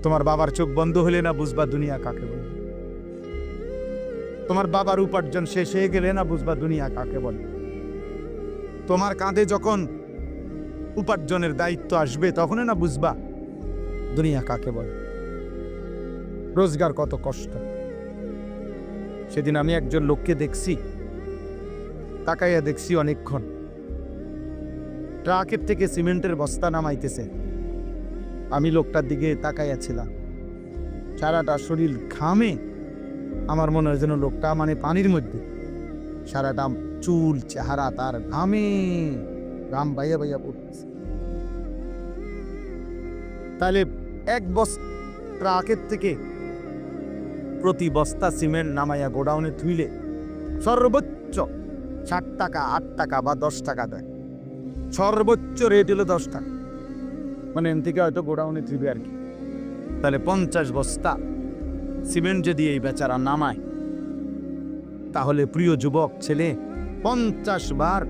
তোমার বাবার চোখ বন্ধ হলে না বুঝবা দুনিয়া কাকে বলে। তোমার বাবার উপার্জন শেষ হয়ে গেলে না বুঝবা দুনিয়া কাকে বলে। তোমার কাঁধে যখন উপার্জনের দায়িত্ব আসবে তখন না বুঝবা দুনিয়া কাকে বলে, রোজগার কত কষ্ট। সেদিন আমি একজন লোককে দেখছি, তাকাইয়া দেখছি অনেকক্ষণ, ট্রাকের থেকে সিমেন্টের বস্তা নামাইতেছে। আমি লোকটার দিকে তাকাইয়াছিলাম, সারাটা শরীর ঘামে। আমার মনে হয় যেন লোকটা মানে পানির মধ্যে, সারাটা চুল চেহারা তার ঘামে, ঘাম বাইয়া বাইয়া পড়তেছে। তাহলে এক বস্তা ট্রাকের থেকে প্রতি বস্তা সিমেন্ট নামাইয়া গোডাউনে থুইলে সর্বোচ্চ 60 টাকা, 8 টাকা বা 10 টাকা দেয়। সর্বোচ্চ রেট হলো 10 টাকা, মানে এন থেকে হয়তো গোডাউনে থুইবে আর কি। তাহলে 50 বস্তা সিমেন্ট যদি এই বেচারা নামায়, তাহলে প্রিয় যুবক ছেলে, 50 বার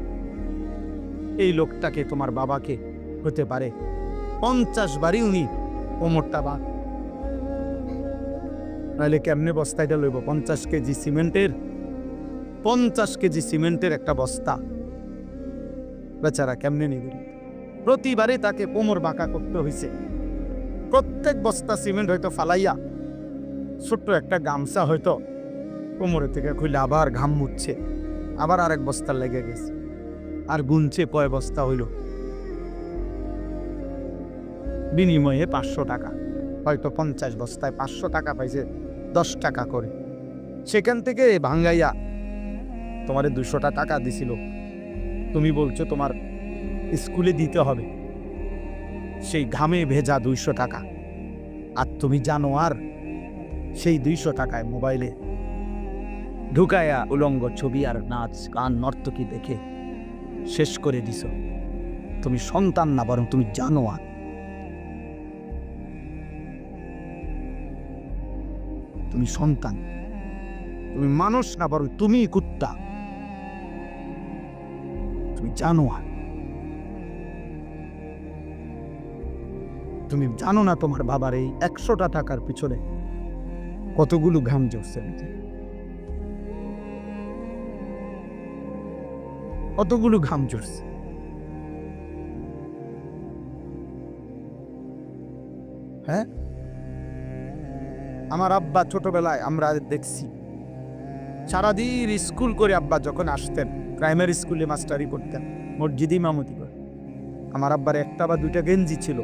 এই লোকটাকে, তোমার বাবাকে হতে পারে 50 বারই উনি কোমরটা বাদ। নাহলে কেমনে বস্তাটা লইব? 50 কেজি সিমেন্টের, 50 কেজি সিমেন্টের একটা বস্তা বেচারা কেমনে নিবে? প্রতিবারে তাকে কোমর বাঁকা করতে হয়েছে। প্রত্যেক বস্তা সিমেন্ট হয়তো ফালাইয়া ছোট্ট একটা গামছা হয়তো কোমরে থেকে খুলে আবার ঘাম মুচ্ছে, আবার আরেক বস্তা লেগে গেছে, আর গুনছে কয় বস্তা হইল। বিনিময়ে 500 টাকা, হয়তো 50 বস্তায় 500 টাকা পাইছে, 10 টাকা করে। সেখান থেকে ভাঙ্গাইয়া তোমারে 200 টাকা দিছিল। তুমি বলছো তোমার স্কুলে দিতে হবে সেই ঘামে ভেজা 200 টাকা। আর তুমি জানো আর সেই 200 টাকায় মোবাইলে ঢুকায়া উলঙ্গ ছবি আর নাচ গান নর্তকী দেখে শেষ করে দিছ। তুমি সন্তান না, বরং তুমি জানো আর। তুমি সন্তান, তুমি মানুষ না, বরং তুমি কুত্তা। তুমি জানো আর, তুমি জানো না তোমার বাবার এই 100টা টাকার পিছনে কতগুলো ঘাম ঝরছে, কতগুলো ঘাম ঝরছে। হ্যাঁ, আমার আব্বা ছোটবেলায় আমরা দেখছি সারাদিন স্কুল করে আব্বা যখন আসতেন, প্রাইমারি স্কুলে মাস্টারি করতেন, মসজিদে ইমামতি করে। আমার আব্বার একটা বা দুইটা গেঞ্জি ছিল,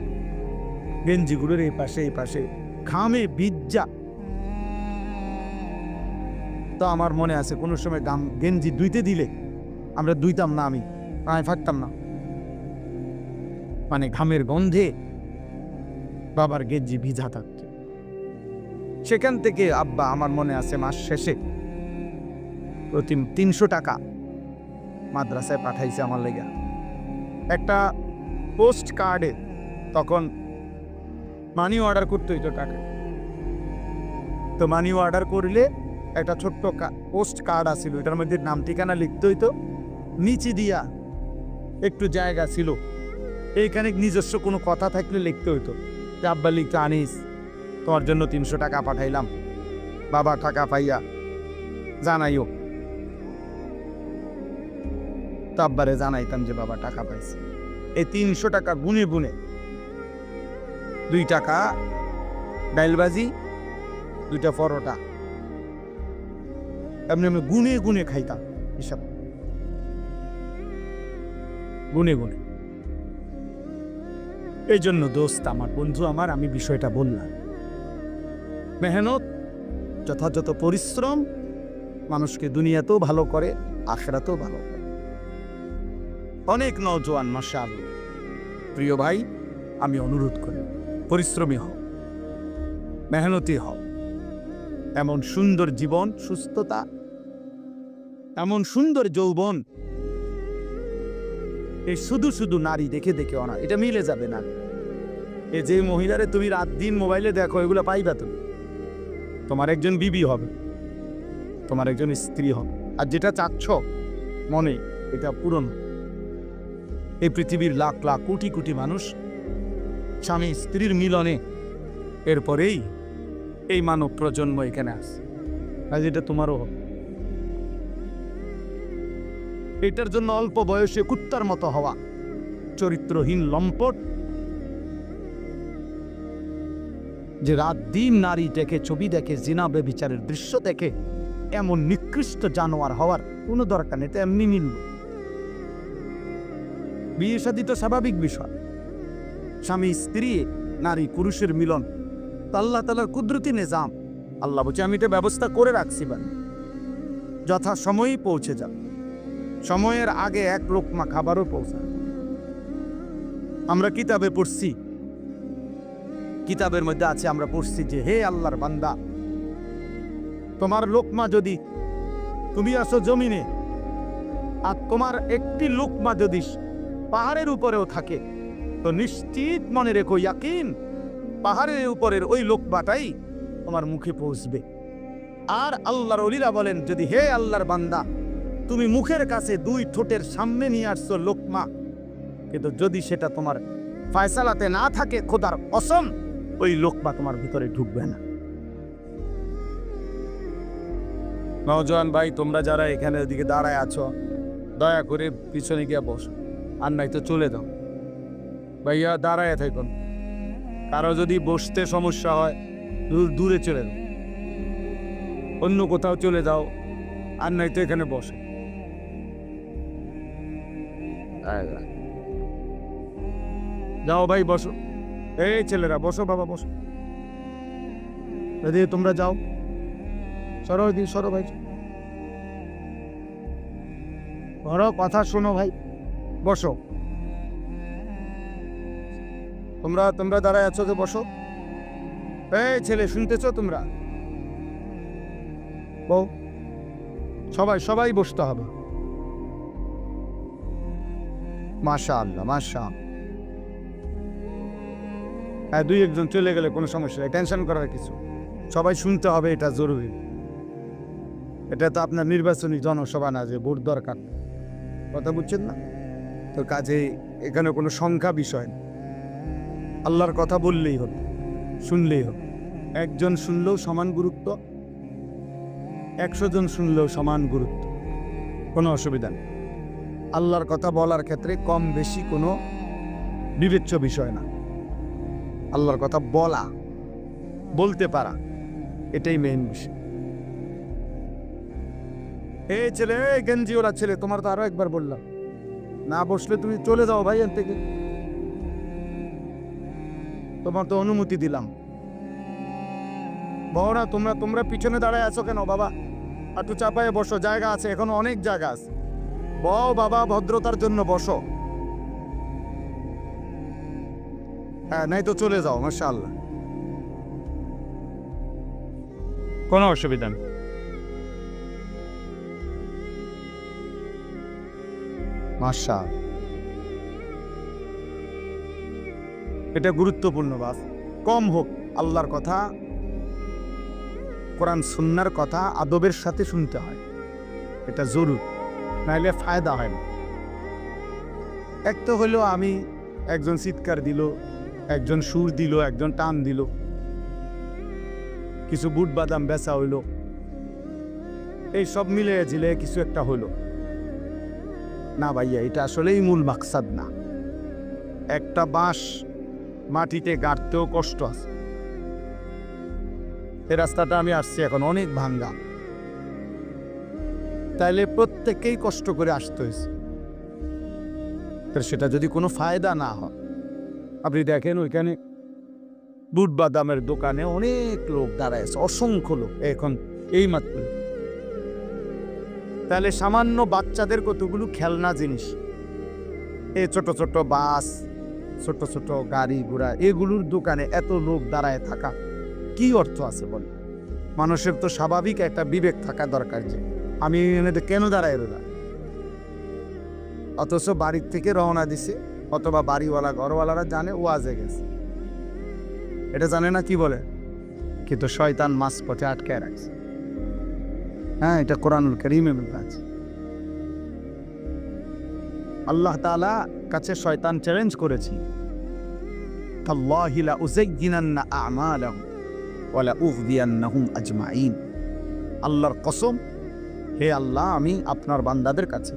গেঞ্জিগুলোর এই পাশে এই পাশে ঘামে ভিজা। তো আমার মনে আছে কোনো সময় গেঞ্জি ধুইতে দিলে আমরা ধুইতাম না, আমি ফাটতাম না, মানে ঘামের গন্ধে বাবার গেঞ্জি ভিজা থাকত। সেখান থেকে আব্বা, আমার মনে আছে, মাস শেষে প্রতি 300 টাকা মাদ্রাসায় পাঠাইছে আমার লেগে। একটা পোস্ট কার্ডে তখন মানি অর্ডার করতে হইতো টাকা, তো মানি অর্ডার করলে একটা ছোট্ট পোস্ট কার্ড আসছিল, এটার মধ্যে নাম ঠিকানা লিখতে হইতো, নিচে দিয়া একটু জায়গা ছিল, এইখানে নিজস্ব কোনো কথা থাকলে লিখতে হইতো যে আব্বা লিখতে, আনিস তোমার জন্য 300 টাকা পাঠাইলাম, বাবা টাকা পাইয়া জানাইও। তো আব্বারে জানাইতাম যে বাবা টাকা পাইছে। এই 300 টাকা গুনে গুনে 2 টাকা ডাইলবাজি, 2টা পরোটা, এমনি আমি গুনে গুনে খাইতাম, হিসাব গুনে গুনে। এই জন্য দোস্ত আমার, বন্ধু আমার, আমি বিষয়টা বললাম, মেহনত, যথাযথ পরিশ্রম মানুষকে দুনিয়াতেও ভালো করে, আখিরাতেও ভালো করে। অনেক নওজোয়ান, মাশাআল্লাহ, প্রিয় ভাই, আমি অনুরোধ করি, পরিশ্রমী হও, মেহনতি হও। এমন সুন্দর জীবন, সুস্থতা, এমন সুন্দর যৌবন, এই শুধু শুধু নারী দেখে দেখে অনা, এটা মিলে যাবে না। এই যে মহিলারে তুমি রাত দিন মোবাইলে দেখো, এগুলো পাইবা তুমি। তোমার একজন বিবি হবে, তোমার একজন স্ত্রী হবে, আর যেটা চাচ্ছ মনে, এটা পূরণ। এই পৃথিবীর লাখ লাখ কোটি কোটি মানুষ স্বামী স্ত্রীর মিলনে এরপরেই এই মানব প্রজন্ম এখানে আসে। আজ এটা তোমারও হবে। এটার জন্য অল্প বয়সে কুত্তার মতো হওয়া, চরিত্রহীন লম্পট, যে রাত দিন নারী দেখে, ছবি দেখে, জিনা ব্যভিচারের দৃশ্য দেখে, এমন নিকৃষ্ট জানোয়ার হওয়ার কোনো দরকার নেই। এটা এমনি মিলল। বিয়ে শাদী তো স্বাভাবিক বিষয়, স্বামী স্ত্রী, নারী পুরুষের মিলন, আল্লাহ তাআলার কুদরতি নিজাম। আল্লাহ বলছে আমি এটা ব্যবস্থা করে রাখছি, যথা সময়ই পৌঁছে যাবে। সময়ের আগে এক লোকমা খাবারও পৌঁছায়। আমরা কিতাবে পড়ছি, কিতাবের মধ্যে আছে, আমরা পড়ছি যে হে আল্লাহর বান্দা, তোমার লোকমা যদি, তুমি আসো জমিনে, আর তোমার একটি লোকমা যদি পাহাড়ের উপরেও থাকে, তো নিশ্চিত মনে রেখো, ইয়াকিন, পাহাড়ের উপরের ওই লোকমাটাই তোমার মুখে পৌঁছবে। আর আল্লাহর ওলিরা বলেন, যদি হে আল্লাহর বান্দা, তুমি মুখের কাছে দুই ঠোঁটের সামনে নিয়ে আসছো লোকমা, কিন্তু যদি সেটা তোমার ফায়সালাতে না থাকে, খোদার কসম, ওই লোকমা তোমার ভিতরে ঢুকবে না। নওজোয়ান ভাই, তোমরা যারা এখানে ওদিকে দাঁড়ায় আছো, দয়া করে পিছনে গিয়ে বসো, আর নাই তো চলে যাও। ভাইয়া দাঁড়ায় থাকুন, কারো যদি বসতে সমস্যা হয় দূরে চলে যাও, অন্য কোথাও চলে যাও, আর নাই তো এখানে বসে। যাও ভাই বসো, এই ছেলেরা বসো, বাবা বসো, যদি তোমরা যাও, সরো দিন, সরো ভাই, বড় কথা শোনো ভাই, বসো। তোমরা দাঁড়ায় আছো, তো বসো। এই ছেলে, শুনতেছো তোমরা? বউ, সবাই বসতে হবে। মাশাআল্লাহ, মাশাআল্লাহ। হ্যাঁ, দুই একজন চলে গেলে কোনো সমস্যা নেই, টেনশন করার কিছু, সবাই শুনতে হবে, এটা জরুরি। এটা তো আপনার নির্বাচনী জনসভা না যে ভোট দরকার, কথা বুঝছেন না? তো কাজে এখানে কোনো সংখ্যা বিষয় না, আল্লাহর কথা বললেই হবে, শুনলেই হবে। একজন শুনলেও সমান গুরুত্ব, 100 জন শুনলেও সমান গুরুত্ব, কোনো অসুবিধা নেই। আল্লাহর কথা বলার ক্ষেত্রে কম বেশি কোনো বিবেচ্য বিষয় না। আল্লাহর কথা বলতে পারা, এটাই মেইন বিষয়। এই ছেলে, এই গেঞ্জিওয়ালা ছেলে, তোমার তো আরো একবার বললাম, না বসলে তুমি চলে যাও ভাই এর থেকে, তোমার তো অনুমতি দিলাম। বড়রা, তোমরা পিছনে দাঁড়ায় আছো কেন বাবা? একটু চাপায়ে বসো, জায়গা আছে, এখনো অনেক জায়গা আছে। বও বাবা, ভদ্রতার জন্য বসো। হ্যাঁ, নাই তো চলে যাও, মাশাআল্লাহ, কোনো অসুবিধা নেই। মাশাআল্লাহ, এটা গুরুত্বপূর্ণ। বাস কম হোক, আল্লাহর কথা, কোরআন সুন্নাহর কথা আদবের সাথে শুনতে হয়, এটা জরুরি, নাইলে ফায়দা হয় না। এক তো হলো আমি, একজন চিৎকার দিল, একজন সুর দিল, একজন টান দিল, কিছু বুট বাদাম বেচা হইল, এই সব মিলে ঝিলে কিছু একটা হইল না ভাইয়া, এটা আসলেই মূল মাকসাদ না। একটা বাঁশ মাটিতে গাড়তেও কষ্ট আছে। এই রাস্তাটা আমি আসছি এখন অনেক ভাঙ্গা, তাইলে প্রত্যেককেই কষ্ট করে আসতে হয়েছে। সেটা যদি কোনো ফায়দা না হয়, আপনি দেখেন ওইখানে বুট বাদামের দোকানে অনেক লোক দাঁড়ায় আছে, অসংখ্য লোক এখন এই মাত্র। তাহলে সামান্য বাচ্চাদের কতগুলো খেলনা জিনিস, এই ছোট ছোট বাস, ছোট ছোট গাড়ি ঘোড়া, এগুলোর দোকানে এত লোক দাঁড়ায় থাকা কি অর্থ আছে বল? মানুষের তো স্বাভাবিক একটা বিবেক থাকা দরকার, যে আমি এনে কেন দাঁড়ায় রইলাম। অথচ বাড়ির থেকে রওনা দিছে, অথবা বাড়িওয়ালা ঘরওয়ালারা জানে ওয়াজে গেছে, এটা জানে না কি বলে, কিন্তু শয়তান মাঝপথে আটকায় রাখছে। হ্যাঁ, এটা কোরআনুল কারীমে আছে। আল্লাহ তাআলা কাছে শয়তান চ্যালেঞ্জ করেছি, তাল্লাহি লা উযায়্যিনান্না আ'মালাহুম ওয়া লা উগদিয়ান্নাহুম আজমাইন। আল্লাহর কসম, হে আল্লাহ, আমি আপনার বান্দাদের কাছে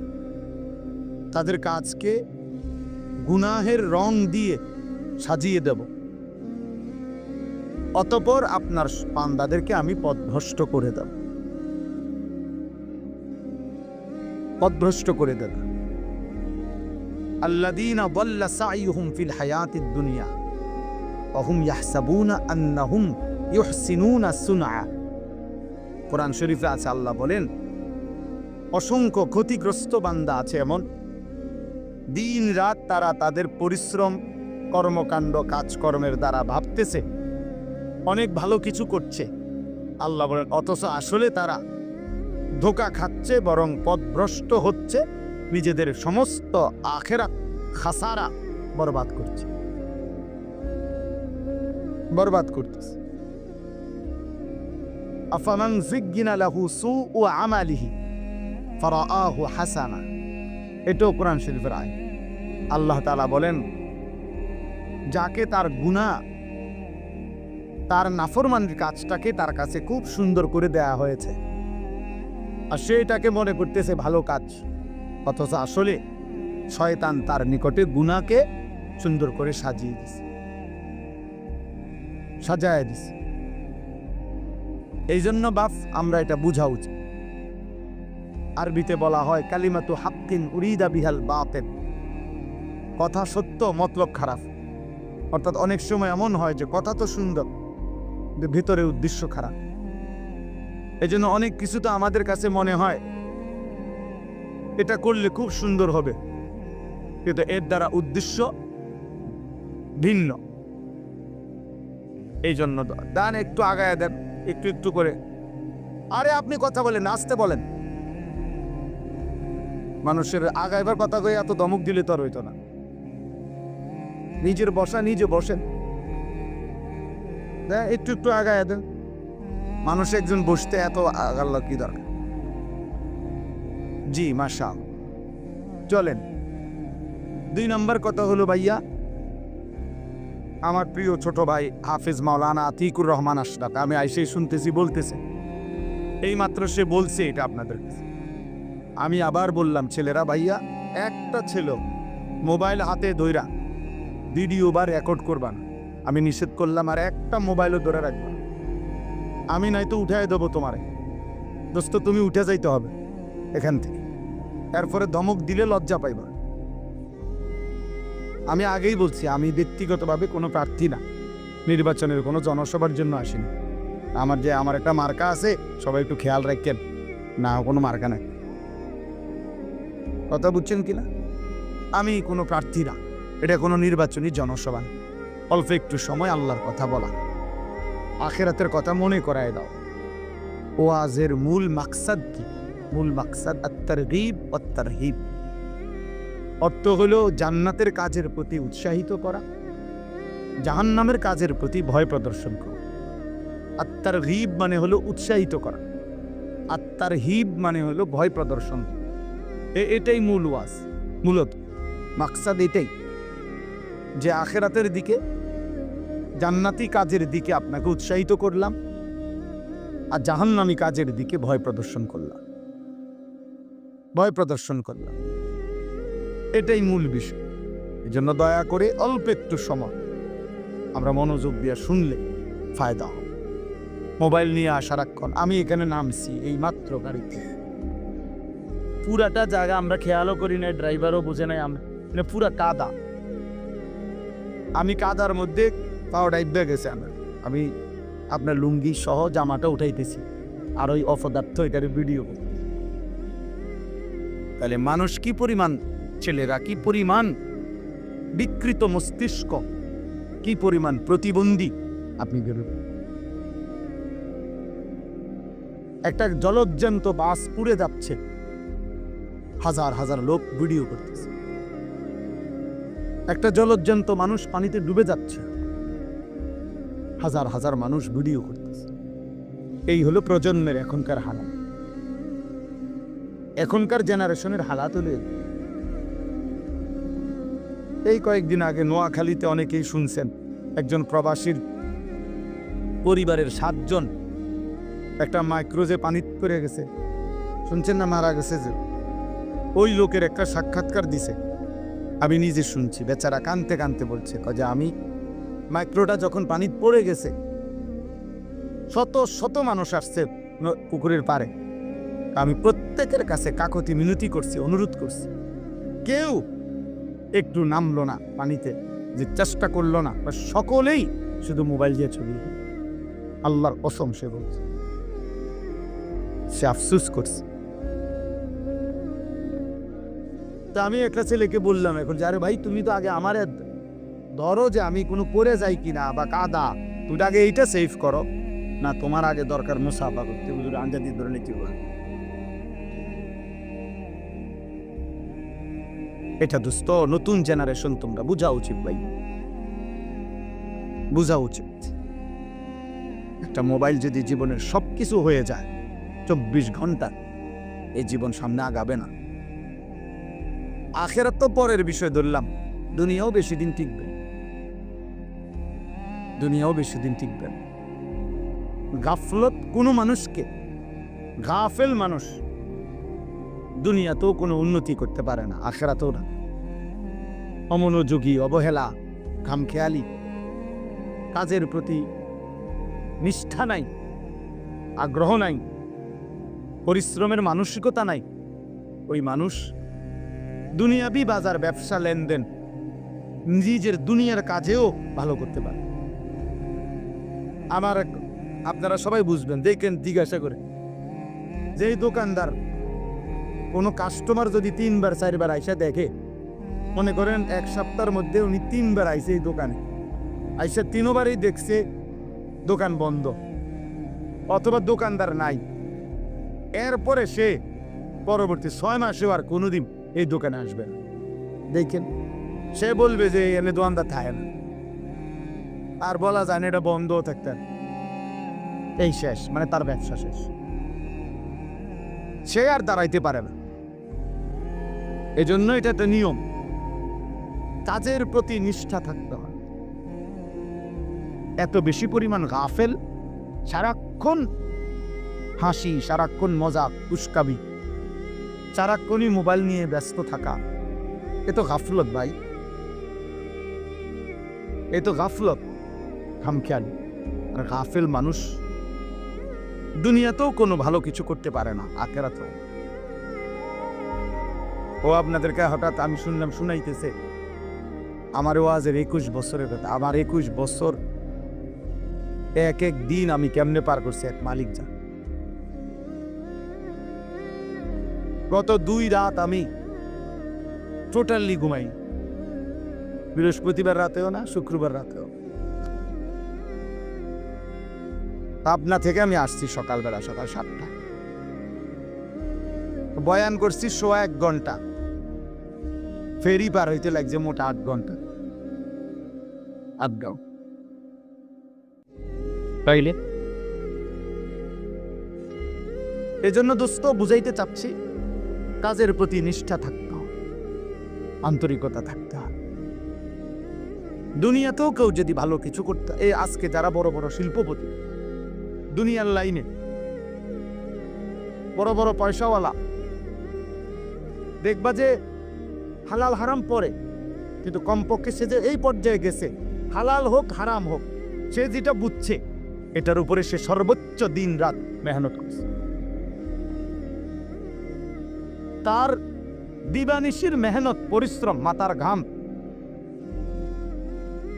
তাদের কাজকে গুনাহের রং দিয়ে সাজিয়ে দেব, অতঃপর আপনার বান্দাদেরকে আমি পথভ্রষ্ট করে দেব, পথভ্রষ্ট করে দেব। আল্লাযীনা দাল্লা সা'য়ুহুম ফিল হায়াতিদ দুনিয়া ওয়া হুম ইয়াহসাবুনা আন্নাহুম ইউহসিনুনা সুনআ। কোরআন শরীফে আছে, আল্লাহ বলেন, অসংখ্য ক্ষতিগ্রস্ত বান্দা আছে এমন, দিন রাত তারা তাদের পরিশ্রম, কর্মকাণ্ড, কাজকর্মের দ্বারা ভাবতেছে অনেক ভালো কিছু করছে। আল্লাহ বলেন, অথচ আসলে তারা ধোঁকা খাচ্ছে, বরং পথভ্রষ্ট হচ্ছে, নিজেদের সমস্ত আখিরাত খাসারা বরবাদ করছে, বরবাদ করতেছে। আফামান যুয়্যিনা লাহু সুউ আমালিহি ফারাআহু হাসানা। এটাও কোরআন শরীফের আয়াত। আল্লাহ তাআলা বলেন, যাকে তার গুনাহ, তার নাফরমানির কাজটাকে তার কাছে খুব সুন্দর করে দেয়া হয়েছে, আর সে এটাকে মনে করতেছে ভালো কাজ, অথচ আসলে শয়তান তার নিকটে গুনাহকে সুন্দর করে সাজিয়ে দিছে, সাজায় দিছে। এই জন্য বাপ, আমরা এটা বুঝা উচিত। আরবিতে বলা হয় কালিমাতু হাক্কিন উরিদা বিহাল বাতিল, কথা সত্য মতলব খারাপ। অর্থাৎ অনেক সময় এমন হয় যে কথা তো সুন্দর, কিন্তু ভিতরে উদ্দেশ্য খারাপ। এই জন্য অনেক কিছু তো আমাদের কাছে মনে হয় এটা করলে খুব সুন্দর হবে, কিন্তু এর দ্বারা উদ্দেশ্য ভিন্ন। এই জন্য দান একটু আগায় দেন, একটু একটু করে। আরে আপনি কথা বলেন, আসতে বলেন। মানুষের আগাইবার কথা কয়ে এত দমক দিলে তো আর হইতো না। নিজের বসা নিজে বসেন, একটু একটু আগায় দেন। মানুষ একজন বসতে এত আগাল্লা কি দরকার? জি মাশাআল্লাহ। চলেন, 2 নম্বর কথা হলো ভাইয়া, আমার প্রিয় ছোট ভাই হাফেজ মাওলানা আতিকুর রহমান আশরাফ, আমি আইসেই শুনতেছি, বলতেছে, এই মাত্র সে বলছে এটা আপনাদের কাছে। আমি আবার বললাম, ছেলেরা, ভাইয়া, একটা ছেলে মোবাইল হাতে ধইরা ভিডিও বা রেকর্ড করবা না, আমি নিষেধ করলাম। আর একটা মোবাইলও ধরে রাখবা না, আমি নাই তো উঠাই দেবো তোমারে। দোস্ত, তুমি উঠে যাইতে হবে এখান থেকে, এরপরে ধমক দিলে লজ্জা পাইবা। আমি আগেই বলছি, আমি ব্যক্তিগতভাবে কোনো প্রার্থী না, নির্বাচনের কোনো জনসভার জন্য আসিনি। আমার একটা মার্কা আছে, সবাই একটু খেয়াল রাখেন, না কোনো মার্কা নাই। কথা বুঝছেন কিনা? আমি কোনো প্রার্থী না, এটা কোনো নির্বাচনী জনসভা না। অল্প একটু সময় আল্লাহর কথা বলা, আখিরাতের কথা মনে করায় দাও। ওয়াজের মূল মাকসাদ কি? মূল মাকসাদ আত-তারগীব ওয়াত-তারহীব। অর্থ হলো জান্নাতের কাজের প্রতি উৎসাহিত করা, জাহান্নামের কাজের প্রতি ভয় প্রদর্শন করা। আত-তারগীব মানে হলো উৎসাহিত করা, আত-তারহীব মানে হলো ভয় প্রদর্শন। এটাই মূল ওয়াজ, মূলত মাকসাদ এটাই, যে আখিরাতের দিকে, জান্নাতি কাজের দিকে আপনাকে উৎসাহিত করলাম, আর জাহান্নামী কাজের দিকে ভয় প্রদর্শন করলাম, ভয় প্রদর্শন করলাম। এটাই মূল বিষয়। এই জন্য দয়া করে অল্প একটু সময় আমরা মনোযোগ দিয়ে শুনলে ফায়দা হবে। মোবাইল নিয়ে সারাক্ষণ, আমি এখানে নামছি এই মাত্র গাড়িতে, পুরাটা জায়গা আমরা খেয়ালও করি না, ড্রাইভারও বুঝে নাই, আমরা পুরা কাদা। আমি কাদার মধ্যে পাও ডাইবে গেছে, আমি আপনার লুঙ্গি সহ জামাটা উঠাইতেছি, আর ওই অপদার্থ এটার ভিডিও। তাহলে মানুষ কি পরিমাণ, ছেলেরা কি পরিমাণ বিকৃত মস্তিষ্ক, কি পরিমাণ প্রতিবন্ধী আপনি বেরোবেন। একটা জলজ্জান্ত বাস পুড়ে যাচ্ছে, হাজার হাজার লোক ভিডিও করতেছে। একটা জলজ্জান্ত মানুষ পানিতে ডুবে যাচ্ছে, হাজার হাজার মানুষ ভিডিও করতেছে। এই হলো প্রজন্মের এখনকার হালাত, এখনকার জেনারেশনের হালাত হলো। এই কয়েকদিন আগে নোয়াখালীতে অনেকেই শুনছেন একজন প্রবাসীর পরিবারের 7 জন একটা মাইক্রোজে পানি করে গেছে, শুনছেন না, মারা গেছে। যে ওই লোকের একটা সাক্ষাৎকার দিছে, আমি নিজে শুনছি। বেচারা কানতে কানতে বলছে যে আমি মাইক্রোটা যখন পানি পড়ে গেছে, শত শত মানুষ আসছে পুকুরের পাড়ে, আমি প্রত্যেকের কাছে কাকতি মিনতি করছি, অনুরোধ করছি, কেউ একটু নামলো না পানিতে, যে চেষ্টা করলো না, সকলেই শুধু মোবাইল দিয়ে ছবি। আল্লাহর কসম, সে বলছে, সে আফসোস করছে। তা আমি একটা ছেলেকে বললাম এখন, যে আরে ভাই তুমি তো আগে আমার ধরো যে আমি কোনো পড়ে যাই কিনা বা কাদা, তুমি আগে এইটা সেভ করো না, তোমার আগে দরকার মুসাফা করতে, বুঝলো, আঞ্জাদি ধরে নিতে। এটা দোস্ত নতুন জেনারেশন, তোমরা বুঝা উচিত ভাই, বুঝা উচিত। একটা মোবাইল যদি জীবনের সবকিছু হয়ে যায় 24 ঘন্টা, এই জীবন সামনে আগাবে না। আখেরাত তো পরের বিষয় ধরলাম, দুনিয়াও বেশি দিন টিকবে, দুনিয়াও বেশি দিন টিকবে। গাফলত কোনো মানুষকে, গাফেল মানুষ দুনিয়াতেও কোনো উন্নতি করতে পারে না, আখেরাতেও না। অমনোযোগী, অবহেলা, খামখেয়ালি, কাজের প্রতি নিষ্ঠা নাই, আগ্রহ নাই, পরিশ্রমের মানসিকতা নাই, ওই মানুষ দুনিয়াবি বাজার, ব্যবসা, লেনদেন, নিজের দুনিয়ার কাজেও ভালো করতে পারে। আমার আপনারা সবাই বুঝবেন, দেখেন, জিজ্ঞাসা করে, যেই দোকানদার কোনো কাস্টমার যদি 3 বার 4 বার আইসা দেখে, মনে করেন 1 সপ্তাহের মধ্যে উনি 3 বার আইসে এই দোকানে, আইসা 3 বারই দেখছে দোকান বন্ধ অথবা দোকানদার নাই, এরপরে সে পরবর্তী 6 মাসেও আর কোনোদিন এই দোকানে আসবে না। দেখেন, সে বলবে যে এনে দোকানদার থাকে না, আর বলা যায় না এটা বন্ধ থাকতে, এই শেষ, মানে তার ব্যবসা শেষ, সে আর দাঁড়াইতে পারে না। এজন্য এটা একটা নিয়ম, কাজের প্রতি নিষ্ঠা থাকতে হয়। এত বেশি পরিমাণ গাফেল, সারাক্ষণ হাসি, সারাক্ষণ মজা, উস্কাবি, সারাক্ষণই মোবাইল নিয়ে ব্যস্ত থাকা, এ তো গাফলত ভাই, এ তো গাফলত, খামখেয়ালি। আর গাফেল মানুষ দুনিয়াতেও কোনো ভালো কিছু করতে পারে না, আখেরাতেও। ও আপনাদেরকে হঠাৎ আমি শুনলাম শুনাইতেছে আমার ওয়াজের 21 বছরের কথা। আমার 21 বছর এক এক দিন আমি কেমনে পার করছি এক মালিক জান। গত 2 রাত আমি টোটালি ঘুমাই, বৃহস্পতিবার রাতেও না, শুক্রবার রাতেও। পাবনা থেকে আমি আসছি সকালবেলা, সকাল 7টা, বয়ান করছি 1.5 ঘন্টা, ফেরি পার হইতে লাগছে মোটা 8 ঘন্টা, আটগাঁও। তাইলে এজন্য দোস্ত বুঝাইতে চাচ্ছি, কাজের প্রতি নিষ্ঠা থাকতে হবে, আন্তরিকতা থাকতে হবে। দুনিয়াতেও কেউ যদি ভালো কিছু করতে, এই আজকে যারা বড় বড় শিল্পপতি, দুনিয়ার লাইনে বড় বড় পয়সাওয়ালা, দেখবা যে হালাল হারাম পরে, কিন্তু কমপক্ষে সে যে এই পর্যায়ে গেছে, হালাল হোক হারাম হোক, সে যেটা বুঝছে এটার উপরে সে সর্বোচ্চ দিন রাত মেহনত করছে। তার দিবানিশির মেহনত, পরিশ্রম, মাথার ঘাম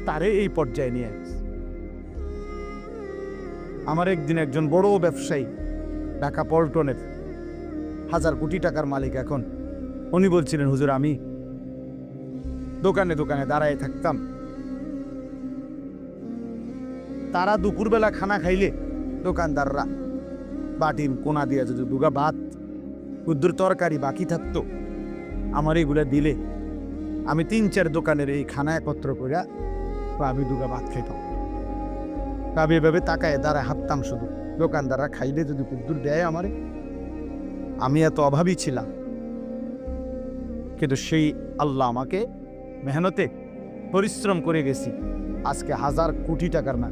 তারে এই পর্যায়ে নিয়ে আসছে। আমার একদিন একজন বড় ব্যবসায়ী, ঢাকা পল্টনের 1000 কোটি টাকার মালিক এখন, উনি বলছিলেন, হুজুর আমি দোকানে দোকানে দাঁড়ায় থাকতাম, তারা দুপুরবেলা খানা খাইলে দোকানদাররা বাটির কোনা দিয়ে যদি 2 ভাত, ক্ষুদ্র তরকারি বাকি থাকতো, আমার এগুলা দিলে আমি 3-4 দোকানের এই খানা একত্র করে আমি 2 ভাত খাইতাম। আমি এভাবে তাকায় দাঁড়ায় হাঁটতাম, শুধু দোকানদাররা খাইলে যদি কুদ্দুর দেয় আমারে। আমি এত অভাবী ছিলাম, কিন্তু সেই আল্লাহ আমাকে মেহনতে পরিশ্রম করে গেছি, আজকে 1000 কোটি টাকার না।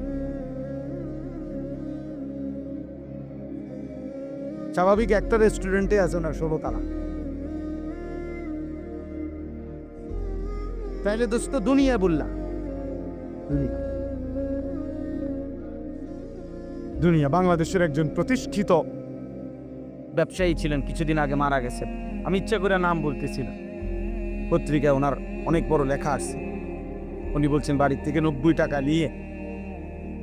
স্বাভাবিক একটা রেস্টুরেন্টে আছে না 16 তালা। তাইলে দোস্ত দুনিয়া বললা, দুনিয়া বাংলাদেশের একজন প্রতিষ্ঠিত ব্যবসায়ী ছিলেন, কিছুদিন আগে মারা গেছেন। আমি ইচ্ছা করে নাম বলতেছি না, পত্রিকায় ওনার অনেক বড় লেখা আসছে। উনি বলছেন বাড়ির থেকে 90 টাকা নিয়ে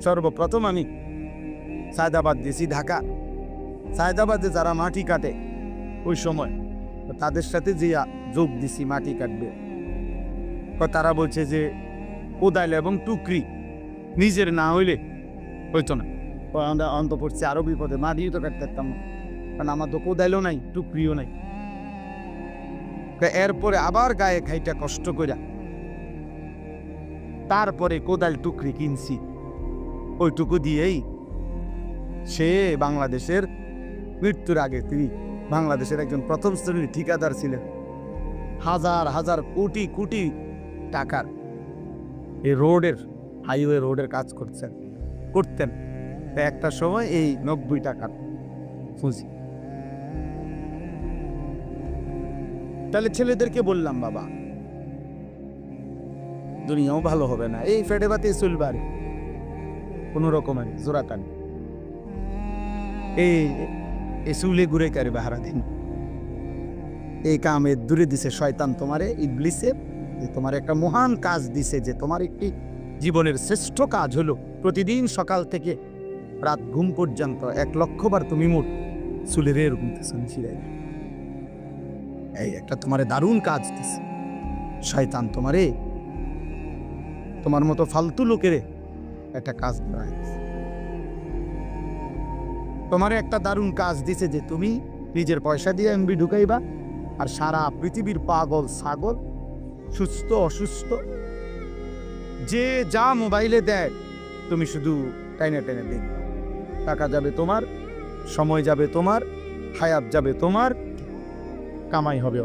সর্বপ্রথম আমি সায়দাবাদ দিয়েছি, ঢাকা। সায়দাবাদে যারা মাটি কাটে ওই সময় তাদের সাথে যে যোগ দিছি মাটি কাটবে, তারা বলছে যে কোদাল এবং টুকরি নিজের না হইলে হইতো না। আমরা অন্ত পড়ছি আরো বিপদে, মাটিও তো কাটতে পারতাম না, কারণ আমার তো কোদাইলও নাই, টুকরিও নাই। এরপরে আবার গায়ে খাইটা কষ্ট করে তারপরে কোদাল টুকরি কিনছি, ওইটুকু দিয়েই সে বাংলাদেশের মৃত্যুর আগে তিনি বাংলাদেশের একজন প্রথম শ্রেণীর ঠিকাদার ছিলেন। হাজার হাজার কোটি কোটি টাকার এই রোডের, হাইওয়ে রোডের কাজ করতেন। একটা সময় এই 90 টাকার পুঁজি। তাহলে ছেলেদেরকে বললাম, বাবা দুনিয়াও ভালো হবে না, এই ফেটে বাতে চুলবারে কোন রকমের জোড়াটানি এই চুলে ঘুরে কারে বাহারা দিন। এই কামে দূরে দিছে শয়তান তোমারে, ইবলিসে তোমার একটা মহান কাজ দিছে, যে তোমার একটি জীবনের শ্রেষ্ঠ কাজ হলো প্রতিদিন সকাল থেকে রাত ঘুম পর্যন্ত 1 লক্ষ বার তুমি মোট চুলের এরকম ছিঁড়াই। এই একটা তোমারে দারুণ কাজ দিছে শয়তান তোমারে, তোমার মতো ফালতু লোকের একটা কাজ করায় তোমারে একটা দারুণ কাজ দিছে, যে তুমি নিজের পয়সা দিয়ে এমবি ঢুকাইবা, আর সারা পৃথিবীর পাগল ছাগল, সুস্থ অসুস্থ, যে যা মোবাইলে দেয় তুমি শুধু টাইনে টেনে দেখবা। টাকা যাবে তোমার, সময় যাবে তোমার, হায়াত যাবে তোমার, কামাই হবে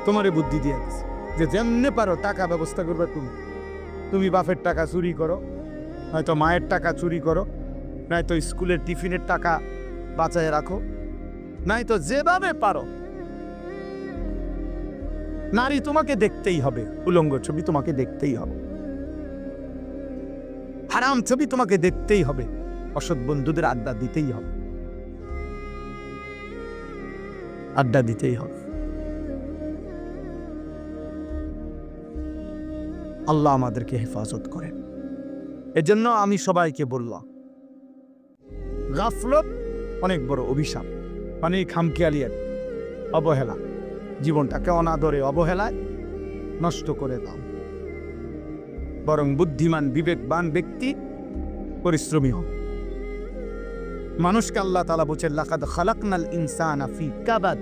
তোমারে বুদ্ধি দিয়ে দিছে যে যেমনে পারো টাকা ব্যবস্থা করবে তুমি বাপের টাকা চুরি করো, নয়তো মায়ের টাকা চুরি করো, নয়তো স্কুলের টিফিনের টাকা বাঁচায় রাখো, নয়তো যেভাবে পারো। নারী তোমাকে দেখতেই হবে, উলঙ্গ ছবি তোমাকে দেখতেই হবে, হারাম ছবি তোমাকে দেখতেই হবে, অসৎ বন্ধুদের আড্ডা দিতেই হবে, আড্ডা দিতেই হবে। আল্লাহ আমাদেরকে হেফাজত করেন। এজন্য আমি সবাইকে বললাম, গাফলত অনেক বড় অভিশাপ, মানে খামখেয়ালিয়াত, অবহেলা, জীবনটাকে অনাদরে অবহেলায় নষ্ট করে দাও। বরং বুদ্ধিমান বিবেকবান ব্যক্তি পরিশ্রমী হোক। মানুষকে আল্লাহ তাআলা বলেছেন, লাকাদ খালাকনাল ইনসানা ফি কাবাদ।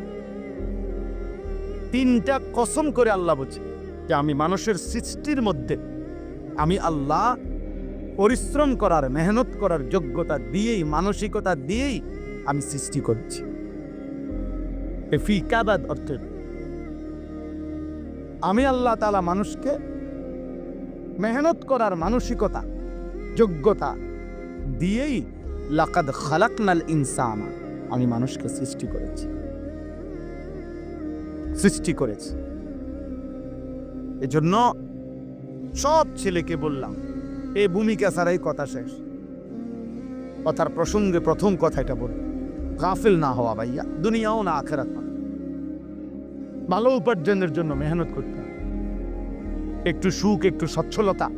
3টা কসম করে আল্লাহ বলছে যে আমি মানুষের সৃষ্টির মধ্যে আমি আল্লাহ পরিশ্রম করার, মেহনত করার যোগ্যতা দিয়েই, মানসিকতা দিয়েই আমি সৃষ্টি করছি। ফি কাবাদ অর্থে আমি আল্লাহ তাআলা মানুষকে মেহনত করার মানসিকতা, যোগ্যতা দিয়েই লাকাদ খালাকনাল ইনসানা, আমি মানুষকে সৃষ্টি করেছি। এজন্য সব ছেলেকে বললাম, এই ভূমিকা ছাড়াই কথা শেষ। কথার প্রসঙ্গে প্রথম কথাটা বল, গাফিল না হওয়া ভাইয়া, দুনিয়াও না আখিরাত না। ভালো উপার্জনের জন্য মেহনত করতে হবে, একটু সুখ, একটু সচ্ছলতা,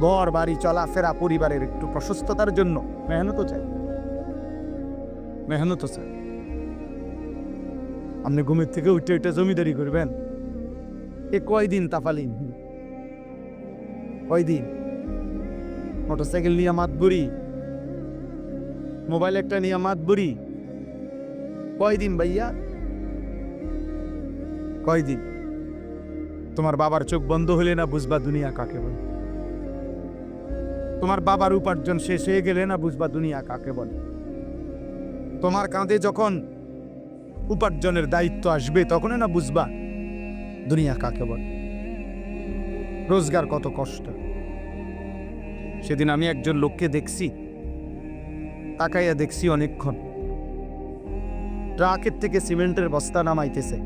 ঘর বাড়ি চলাফেরা, পরিবারের একটু প্রশস্ততার জন্য মেহনতও চাই। আপনি ঘুমের থেকে উঠে জমিদারি করবেন, এ কয়দিন তাফালিন, কয়দিন মোটরসাইকেল নিয়ে মাতবুরি, মোবাইল একটা নিয়ে মাতবুরি, কয়দিন ভাইয়া, কয়দিন? তোমার বাবার চোখ বন্ধ হলে না বুঝবা দুনিয়া কাকে বলে। তোমার বাবার উপার্জন শেষ হয়ে গেলে না বুঝবা দুনিয়া কাকে বলে। তোমার কাঁধে যখন উপার্জনের দায়িত্ব আসবে তখন না বুঝবা দুনিয়া কাকে বলে, রোজগার কত কষ্ট। সেদিন আমি একজন লোককে দেখছি, তাকাইয়া দেখছি অনেকক্ষণ, ট্রাকের থেকে সিমেন্টের বস্তা নামাইতেছে।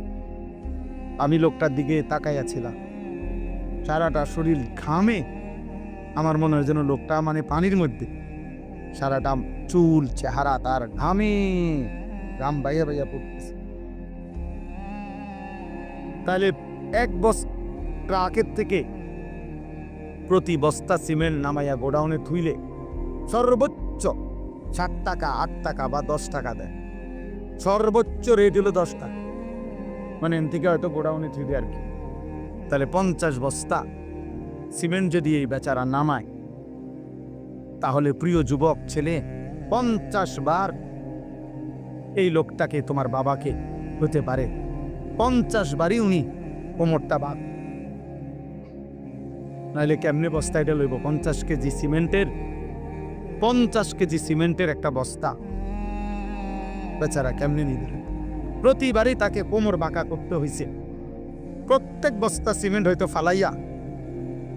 আমি লোকটার দিকে তাকাইয়া ছিলাম, সারাটা শরীর ঘামে। আমার মনে হয় যেন লোকটা মানে পানির মধ্যে, সারাটা চুল চেহারা তার ঘামে, ঘাম বাইয়া বাইয়া পড়তেছে। তাহলে এক ট্রাকের থেকে প্রতি বস্তা সিমেন্ট নামাইয়া গোডাউনে থুইলে সর্বোচ্চ 7 টাকা 8 টাকা বা 10 টাকা দেয়। সর্বোচ্চ রেট হলো 10 টাকা, মানে এন থেকে হয়তো গোডাউনে থুইবে আর কি। তাহলে 50 বস্তা সিমেন্ট যদি এই বেচারা নামায়, তাহলে প্রিয় যুবক ছেলে 50 বার এই লোকটাকে, তোমার বাবাকে হতে পারে 50 বারই উনি কোমরটা বাদ। নাহলে কেমনে বস্তা এটা লইব? 50 কেজি সিমেন্টের, 50 কেজি সিমেন্টের একটা বস্তা বেচারা কেমনে নিবে? প্রতিবারই তাকে কোমর বাঁকা করতে হয়েছে। প্রত্যেক বস্তা সিমেন্ট হয়তো ফালাইয়া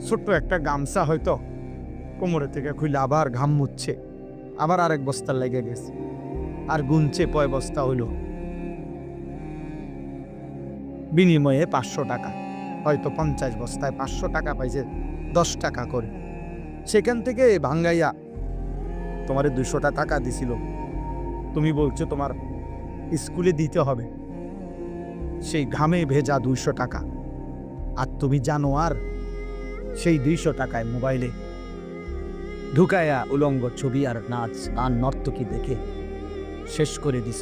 ছোট্ট একটা গামছা হয়তো কোমরে থেকে খুলে আবার ঘাম মুচ্ছে, আবার আরেক বস্তা লেগে গেছে, আর গুনছে কয় বস্তা হইল। বিনিময়ে 500 টাকা, হয়তো 50 বস্তায় 500 টাকা পাইছে, 10 টাকা করে। সেখান থেকে ভাঙ্গাইয়া তোমারে 200 টাকা দিছিল, তুমি বলছো তোমার স্কুলে দিতে হবে। সেই ঘামে ভেজা 200 টাকা, আর তুমি জানো আর সেই 200 টাকায় মোবাইলে ঢুকায়া উলঙ্গ ছবি আর নাচ গান নর্তকী দেখে শেষ করে দিছ।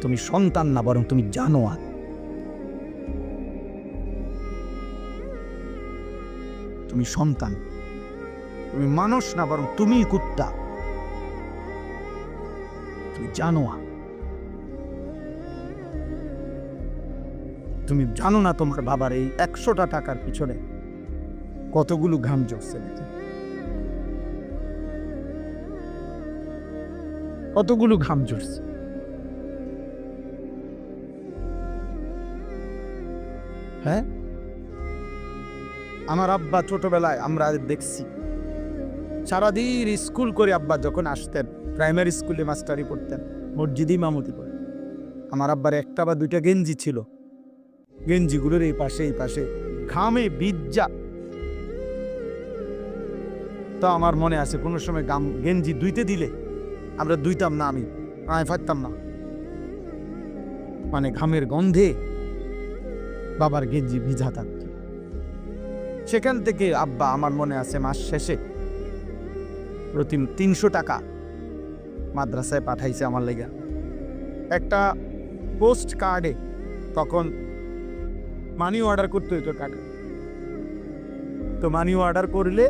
তুমি সন্তান না, বরং তুমি জানো আর। তুমি সন্তান, তুমি মানুষ না, বরং তুমি কুত্তা। তুমি জানো আর, তুমি জানো না তোমার বাবার এই 100টা টাকার পিছনে কতগুলো ঘাম ঝরছে, কতগুলো ঘাম ঝরছে। হ্যাঁ, আমার আব্বা ছোটবেলায় আমরা দেখছি সারাদিন স্কুল করে আব্বা যখন আসতেন, প্রাইমারি স্কুলে মাস্টারি পড়তেন, মসজিদে ইমামতি করে, আমার আব্বার 1টা বা 2টা গেঞ্জি ছিল, গেঞ্জিগুলোর এই পাশে এই পাশে ঘামে ভিজা। তো আমার মনে আছে কোনো সময় গেঞ্জি ধুইতে দিলে আমরা ধুইতাম না, আমি পারতাম না, মানে ঘামের গন্ধে বাবার গেঞ্জি ভিজা থাকত। সেখান থেকে আব্বা, আমার মনে আছে, মাস শেষে প্রতি 300 টাকা মাদ্রাসায় পাঠাইছে আমার লেগা। একটা পোস্ট কার্ডে তখন মানি অর্ডার করতে হইতো টাকা, তো মানি অর্ডার করলে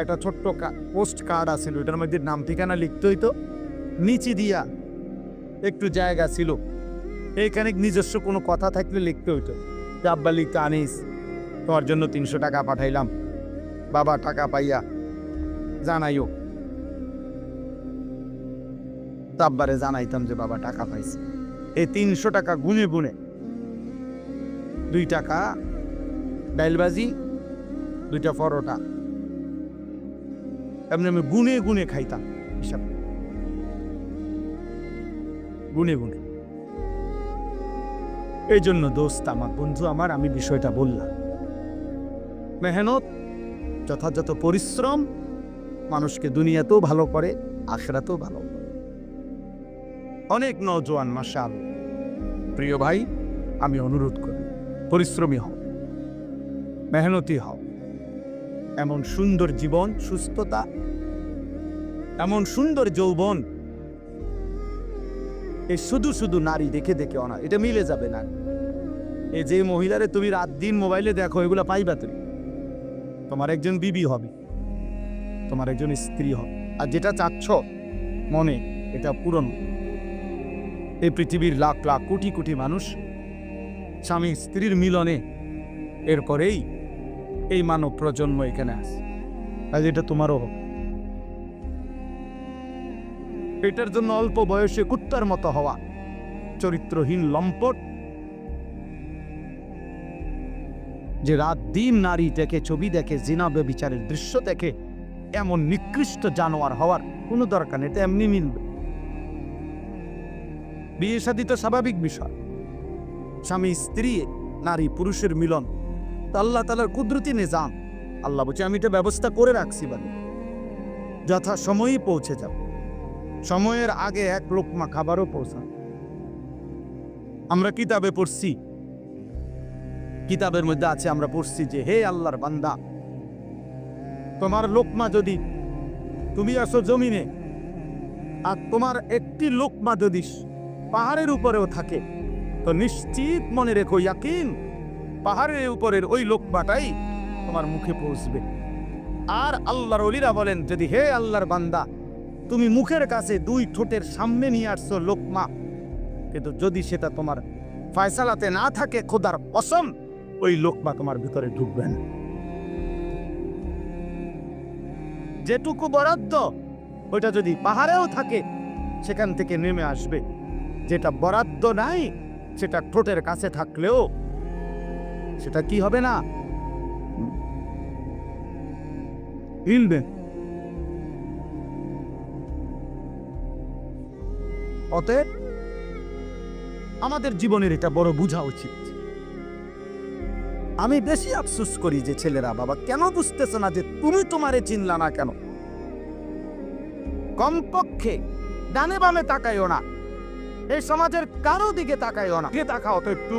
একটা ছোট্ট পোস্ট কার্ড আছিল, ওইটার মধ্যে নাম ঠিকানা লিখতে হইতো, নিচে দিয়া একটু জায়গা ছিল, এইখানে নিজস্ব কোনো কথা থাকলে লিখতে হইতো। আব্বা লিখতে, আনিস তোমার জন্য 300 টাকা পাঠাইলাম, বাবা টাকা পাইয়া জানাইও। আব্বারে জানাইতাম যে বাবা টাকা পাইছে। এই 300 টাকা গুনে গুনে 2 টাকা ডাইলবাজি, 2টা পরোটা, এমনি আমি গুনে গুনে খাইতাম, হিসাব গুনে গুনে। এই জন্য দোস্ত আমার, বন্ধু আমার, আমি বিষয়টা বললাম, মেহনত, যথাযথ পরিশ্রম মানুষকে দুনিয়াতেও ভালো করে, আখিরাতেও ভালো করে। অনেক নওজোয়ান, মাশাআল্লাহ, প্রিয় ভাই, আমি অনুরোধ করি, পরিশ্রমী হও, মেহনতি হও। এমন সুন্দর জীবন, সুস্থতা, এমন সুন্দর যৌবন, এই শুধু শুধু নারী দেখে দেখে অনা, এটা মিলে যাবে না। এই যে মহিলারে তুমি রাত দিন মোবাইলে দেখো, এগুলা পাইবা তুমি, তোমার একজন বিবি হবে, তোমার একজন স্ত্রী হবে। আর যেটা চাচ্ছ মনে, এটা পূরণ। এই পৃথিবীর লাখ লাখ কোটি কোটি মানুষ স্বামী স্ত্রীর মিলনে, এরপরেই এই মানব প্রজন্ম এখানে আসে। আজ এটা তোমারও হোক। এটার জন্য অল্প বয়সে কুত্তার মতো হওয়া চরিত্রহীন লম্পট, যে রাত দিন নারী দেখে, ছবি দেখে, জিনা ব্যভিচারের দৃশ্য দেখে, এমন নিকৃষ্ট জানোয়ার হওয়ার কোনো দরকার নেই। এটা এমনি মিলবে। বিয়ে শাদী তো স্বাভাবিক বিষয়, স্বামী স্ত্রী, নারী পুরুষের মিলন, তা আল্লাহ তাআলার কুদরতি নিজাম। আল্লাহ বলছে আমি এটা ব্যবস্থা করে রাখছি, মানে যথা সময়ই পৌঁছে যাব। সময়ের আগে এক লোকমা খাবারও পৌঁছান। আমরা কিতাবে পড়ছি, কিতাবের মধ্যে আছে, আমরা পড়ছি যে হে আল্লাহর বান্দা, তোমার লোকমা যদি, তুমি আসো জমিনে, আর তোমার একটি লোকমা যদি পাহাড়ের উপরেও থাকে, তো নিশ্চিত মনে রেখো, ইয়াকিন পাহাড়ের উপরের ওই লোকমাটাই তোমার মুখে পৌঁছবে। আর আল্লাহর ওলিরা বলেন, যদি হে আল্লাহর বান্দা, তুমি মুখের কাছে দুই ঠোঁটের সামনে নিয়ে আসছো লোকমা, কিন্তু যদি সেটা তোমার ফয়সালাতে না থাকে, খোদার কসম ওই লোকমা তোমার ভিতরে ঢুকবে না। যেটুকু বরাদ্দ ওইটা যদি পাহাড়েও থাকে, সেখান থেকে নেমে আসবে। যেটা বরাদ্দ নাই, সেটা ঠোঁটের কাছে থাকলেও সেটা কি হবে না, হিলবে। অতএব আমাদের জীবনের এটা বড় বোঝা উচিত। আমি বেশি আফসোস করি যে ছেলেরা, বাবা কেন বুঝতেছে না যে তুমি তোমারে চিনলা না কেন? কমপক্ষে ডানে বামে তাকাইও না, এই সমাজের কারো দিকে তাকাইও না। তাকাও তো একটু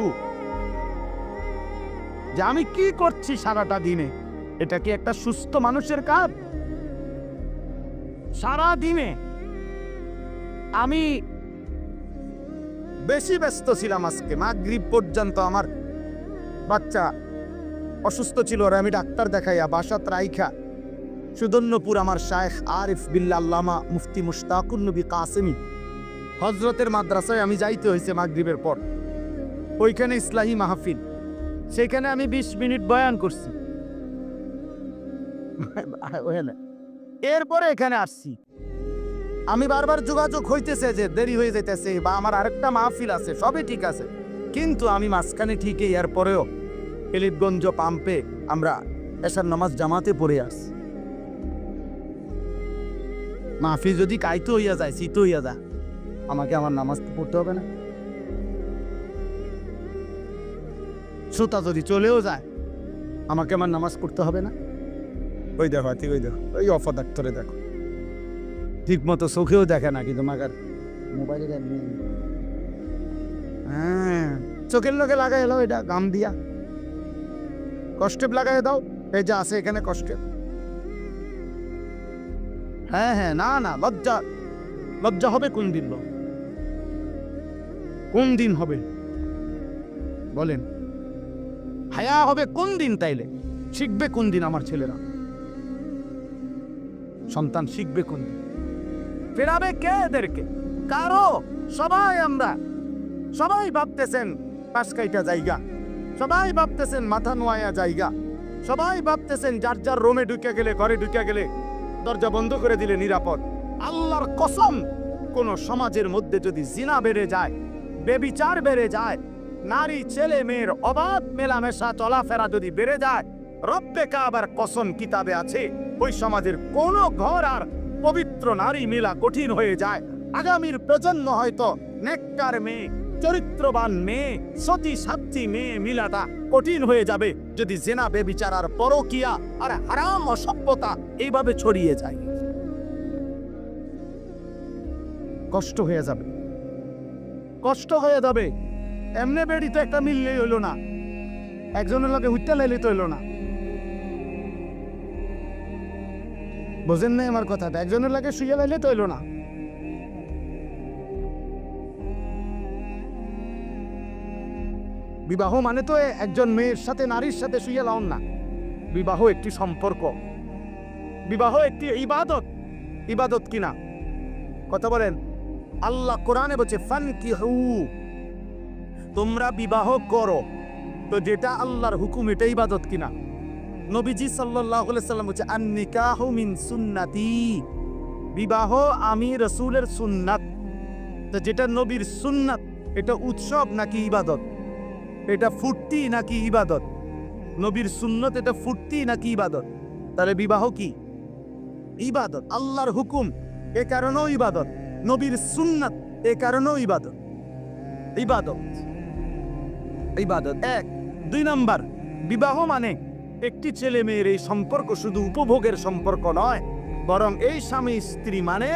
যে আমি কি করছি সারাটা দিনে। এটা কি একটা সুস্থ মানুষের কাজ? সারা দিনে আমি বেশি ব্যস্ত ছিলাম। আজকে মাগরিব পর্যন্ত আমার বাচ্চা অসুস্থ ছিল, আর আমি ডাক্তার দেখাইয়া বাসাত রাইখা সুদন্যপুর আমার শায়েখ আরিফ বিল্লাহ আল্লামা মুফতি মুশতাকুন নবী কাসেমি হজরতের মাদ্রাসায় আমি যাইতে হয়েছে মাগরিবের পর। ওইখানে ইসলাহি মাহফিল, সেখানে আমি 20 মিনিট বয়ান করছি। এরপরে এখানে আসছি। আমি বারবার যোগাযোগ হইতেছে যে দেরি হয়ে যাইতেছে, বা আমার আরেকটা মাহফিল আছে, সবই ঠিক আছে, কিন্তু আমি মাঝখানে ঠিকই এরপরেও এলিটগঞ্জ পাম্পে আমরা এশার নামাজ জামাতে পড়ে আসছি। মাহফিল যদি কাইতে হইয়া যায়, শীত হইয়া যায়, আমাকে আমার নামাজ পড়তে হবে না? শ্রোতা যদি চলেও যায়, আমাকে আমার নামাজ পড়তে হবে না? ওই দেখো, ঠিক ওই দেখো, ওই অপদার্থরে দেখো, ঠিক মতো চোখেও দেখে না, কিন্তু মাগার মোবাইলে হ্যাঁ চোখের লোকে লাগাই এলো, এটা গাম দিয়া কষ্টেপ লাগাই দাও। এই যে আছে এখানে কষ্টেপ। হ্যাঁ হ্যাঁ, না না, লজ্জা লজ্জা হবে কোন দিন? কোন দিন হবে বলেন? হায়া হবে কোন দিন? তাইলে শিখবে কোন দিন আমার ছেলেরা? সন্তান শিখবে কোন দিন? ফেরাবে কে এদেরকে? কারো। সবাই ভাবতেছেন পাশ কাইটা জায়গা, সবাই ভাবতেছেন মাথা নোয়া জায়গা, সবাই ভাবতেছেন যার যার রোমে ঢুকে গেলে, ঘরে ঢুকে গেলে দরজা বন্ধ করে দিলে নিরাপদ। আল্লাহর কসম, কোন সমাজের মধ্যে যদি জিনা বেড়ে যায়, বেবিচার বেড়ে যায়, নারী ছেলে মেয়ের অবাধ মেলামেশা চলাফেরা যদি বেড়ে যায়, রব্বে কাবার কসম কিতাবে আছে, ওই সমাজের কোন ঘর আর পবিত্র নারী মিলা কঠিন হয়ে যায়। আগামীর প্রজন্ম হয়তো নেককার মেয়ে, চরিত্রবান মেয়ে, সতী সাধ্বী মেয়ে মিলাটা কঠিন হয়ে যাবে যদি জেনা বেবিচার আর পরকিয়া আর হারাম অসভ্যতা এইভাবে ছড়িয়ে যায়। কষ্ট হয়ে যাবে, কষ্ট হয়ে যাবে। এমনি বেড়ি তো একটা মিললেই হইল না, একজনের লোকে হুইটা লাইলে তো হইল না। বোঝেন না আমার কথাটা? একজনের লাগে শুয়ে লাইলে তো হইল না। বিবাহ মানে তো একজন মেয়ের সাথে নারীর সাথে শুয়ে লাউন না। বিবাহ একটি সম্পর্ক, বিবাহ একটি ইবাদত। ইবাদত কিনা কথা বলেন? আল্লাহ কোরআনে বলছে ফানকিহু, তোমরা বিবাহ করো। তো যেটা আল্লাহর হুকুম, এটা ইবাদত কিনা? নবীজি সাল্লাল্লাহু আলাইহি সাল্লাম বলছে আন-নিকাহু মিন সুন্নতি, বিবাহ আমি রাসূলের সুন্নাত। তো যেটা নবীর সুন্নাত, এটা উৎসব নাকি ইবাদত? এটা ফুর্তি নাকি ইবাদত? নবীর সুন্নত এটা ফুর্তি নাকি ইবাদত? তাহলে বিবাহ কি? ইবাদত। আল্লাহর হুকুম, এ কারণেও ইবাদত। নবীর সুন্নাত, এ কারণেও ইবাদত। ইবাদত ইবাদত এক। 2 নাম্বার, বিবাহ মানে একটি ছেলে মেয়ের এই সম্পর্ক শুধু উপভোগের সম্পর্ক নয়, বরং এই স্বামী স্ত্রী মানে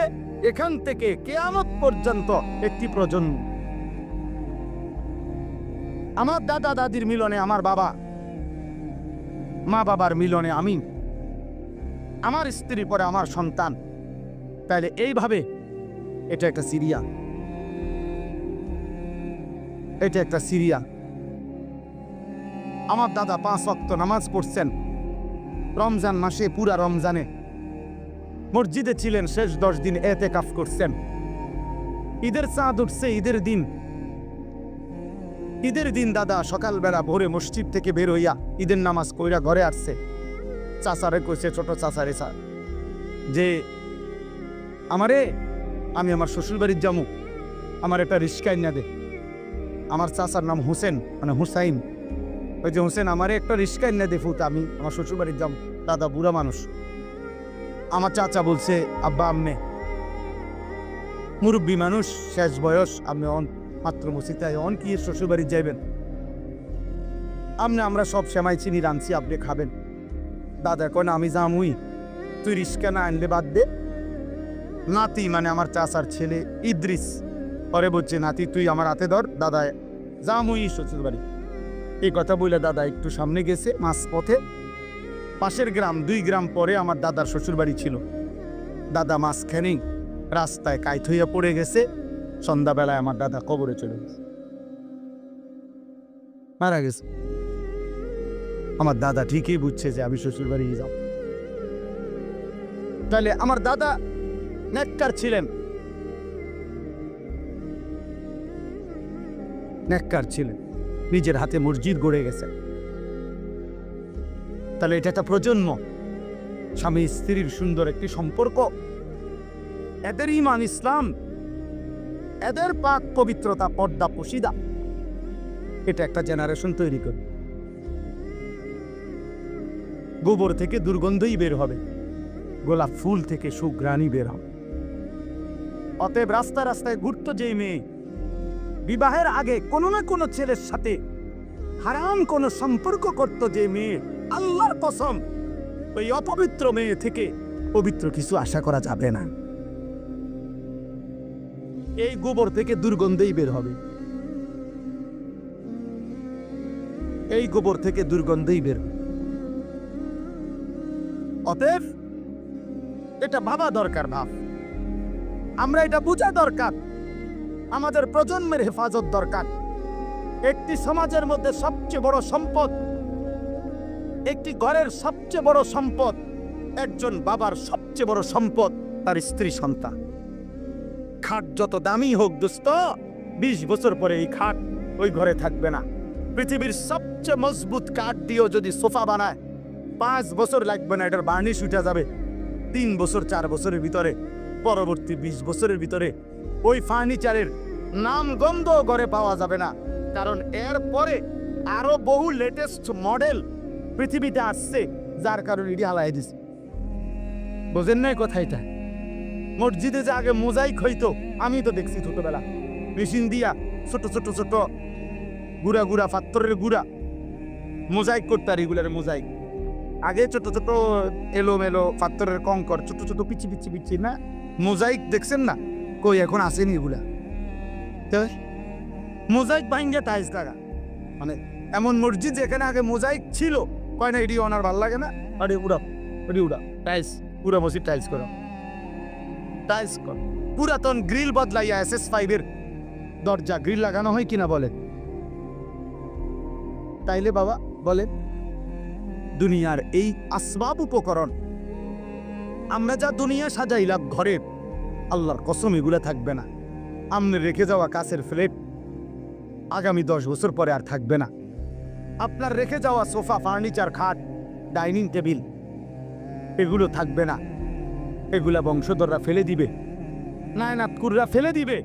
এখান থেকে কিয়ামত পর্যন্ত একটি প্রজন্ম। আমার দাদা দাদির মিলনে আমার বাবা, মা বাবার মিলনে আমি, আমার স্ত্রী পরে আমার সন্তান। তাহলে এইভাবে এটা একটা সিরিয়া, এটা একটা সিরিয়া। আমার দাদা 5 ওয়াক্ত নামাজ পড়ছেন রমজান মাসে, পুরা রমজানে মসজিদে ছিলেন, শেষ 10 দিন এতেকাফ করছেন। ঈদের চাঁদ উঠছে, ঈদের দিন দাদা সকালবেলা ভোরে মসজিদ থেকে বের হইয়া ঈদের নামাজ কইরা ঘরে আসছে। চাচারে কইছে, ছোট চাচারে, স্যার যে আমি আমার শ্বশুর বাড়ির যামু, আমার একটা রিস্কা এনে দে। আমার চাচার নাম হোসেন, মানে হুসাইন। ওই যে হোসেন, আমারে একটা রিস্কা এনে দে ফুত, আমি আমার শ্বশুর বাড়ির যাম। দাদা বুড়া মানুষ। আমার চাচা বলছে, আব্বা আম্মে মুরব্বী মানুষ, শেষ বয়স, আপনি মাত্র মসজিদে অন কি শ্বশুর বাড়ি যাইবেন? আমরা সব সেমাই চিনি রাঁধছি, আপনি খাবেন। দাদা কয় না, আমি যামুই, তুই রিস্কা না আনলে বাদ দে। নাতি মানে আমার চাচার ছেলে ইদ্রিস পরে বলছে, নাতি তুই আমার হাতে ধর, দাদা যামুই শ্বশুর বাড়ি। এই কথা বলে দাদা একটু সামনে গেছে, মাঝ পথে পাশের গ্রাম, 2 গ্রাম পরে আমার দাদার শ্বশুর বাড়ি ছিল। দাদা মাঝখানেই রাস্তায় কাইত হইয়া পড়ে গেছে। সন্ধ্যাবেলায় আমার দাদা কবরে চলে গেছে, মারা গেছে। আমার দাদা ঠিকই বুঝছে যে আমি শ্বশুর বাড়ি যাব। তাহলে আমার দাদা নেককার ছিলেন, নিজের হাতে মসজিদ গড়ে গেছে। তাহলে এটা একটা প্রজন্ম, স্বামী স্ত্রীর সুন্দর একটি সম্পর্ক, এদের ঈমান ইসলাম, এদের পাক পবিত্রতা, পর্দা পশিদা, এটা একটা জেনারেশন তৈরি করে। গোবর থেকে দুর্গন্ধই বের হবে, গোলাপ ফুল থেকে সুঘ্রাণই বের হবে। অতএব রাস্তায় রাস্তায় ঘুরতো যে মেয়ে, বিবাহের আগে কোনো না কোনো ছেলের সাথে হারাম কোনো সম্পর্ক করত যে মেয়ে, আল্লাহর কসম ওই অপবিত্র মেয়ে থেকে পবিত্র কিছু আশা করা যাবে না। এই গোবর থেকে দুর্গন্ধই বের হবে, এই গোবর থেকে দুর্গন্ধই বের হবে। অতএব এটা ভাবা দরকার, আমরা এটা বোঝা দরকার, আমাদের প্রজন্মের হেফাজত দরকার। একটি সমাজের মধ্যে সবচেয়ে বড় সম্পদ, একটি ঘরের সবচেয়ে বড় সম্পদ, একজন বাবার সবচেয়ে বড় সম্পদ তার স্ত্রী সন্তান। খাট যত দামি হোক দোস্ত, 20 বছর পরে এই খাট ওই ঘরে থাকবে না। পৃথিবীর সবচেয়ে মজবুত কাঠ দিয়েও যদি সোফা বানায়, 5 বছর লাগবে না, এটার বার্নিশ উঠে যাবে। 3 বছর 4 বছরের ভিতরে, পরবর্তী 20 বছরের ভিতরে ওই ফার্নিচারের নাম গন্ধ ঘরে পাওয়া যাবে না। কারণ এর পরে আরো বহু লেটেস্ট মডেল পৃথিবীতে আসছে, যার কারণে এটি হালাই দিছে। বোঝেন নাই কথা? এটা মসজিদে যে আগে মোজাইক হইতো, আমি তো দেখছি ছোটবেলা, মেশিন দিয়া ছোট ছোট ছোট গুড়া গুড়া পাথরের গুড়া মোজাইক করতে, আর এগুলার মোজাইক আগে ছোট ছোট এলোমেলো পাথরের কঙ্কর, ছোট ছোট পিচি পিচি পিচি না মোজাইক দেখছেন না? কই এখন আসেনি এগুলা। মোজাইক ভাঙ্গে টাইলস লাগা, মানে এমন মসজিদ যেখানে আগে মোজাইক ছিল, কয় না এটি ওনার ভাল লাগে না, আরে উড়া টাইলস, পুরা মসজিদ টাইলস করো, টাইলস কর। পুরাতন গ্রিল বদলাইয়া SS5 এর দরজা গ্রিল লাগানো হয় কিনা বলে? তাইলে বাবা বলে, দুনিয়ার এই আসবাব উপকরণ আমরা যা দুনিয়া সাজাইলাম ঘরে, আল্লাহর কসম এগুলা থাকবে না। আমনে রেখে যাওয়া কাছের ফ্লেট আগামী 10 বছর পরে আর থাকবে না। আপনার রেখে যাওয়া সোফা, ফার্নিচার, খাট, ডাইনিং টেবিল, এগুলো থাকবে না। এগুলা বংশধররা ফেলে দিবে, নায়নাতকুররা ফেলে দিবে,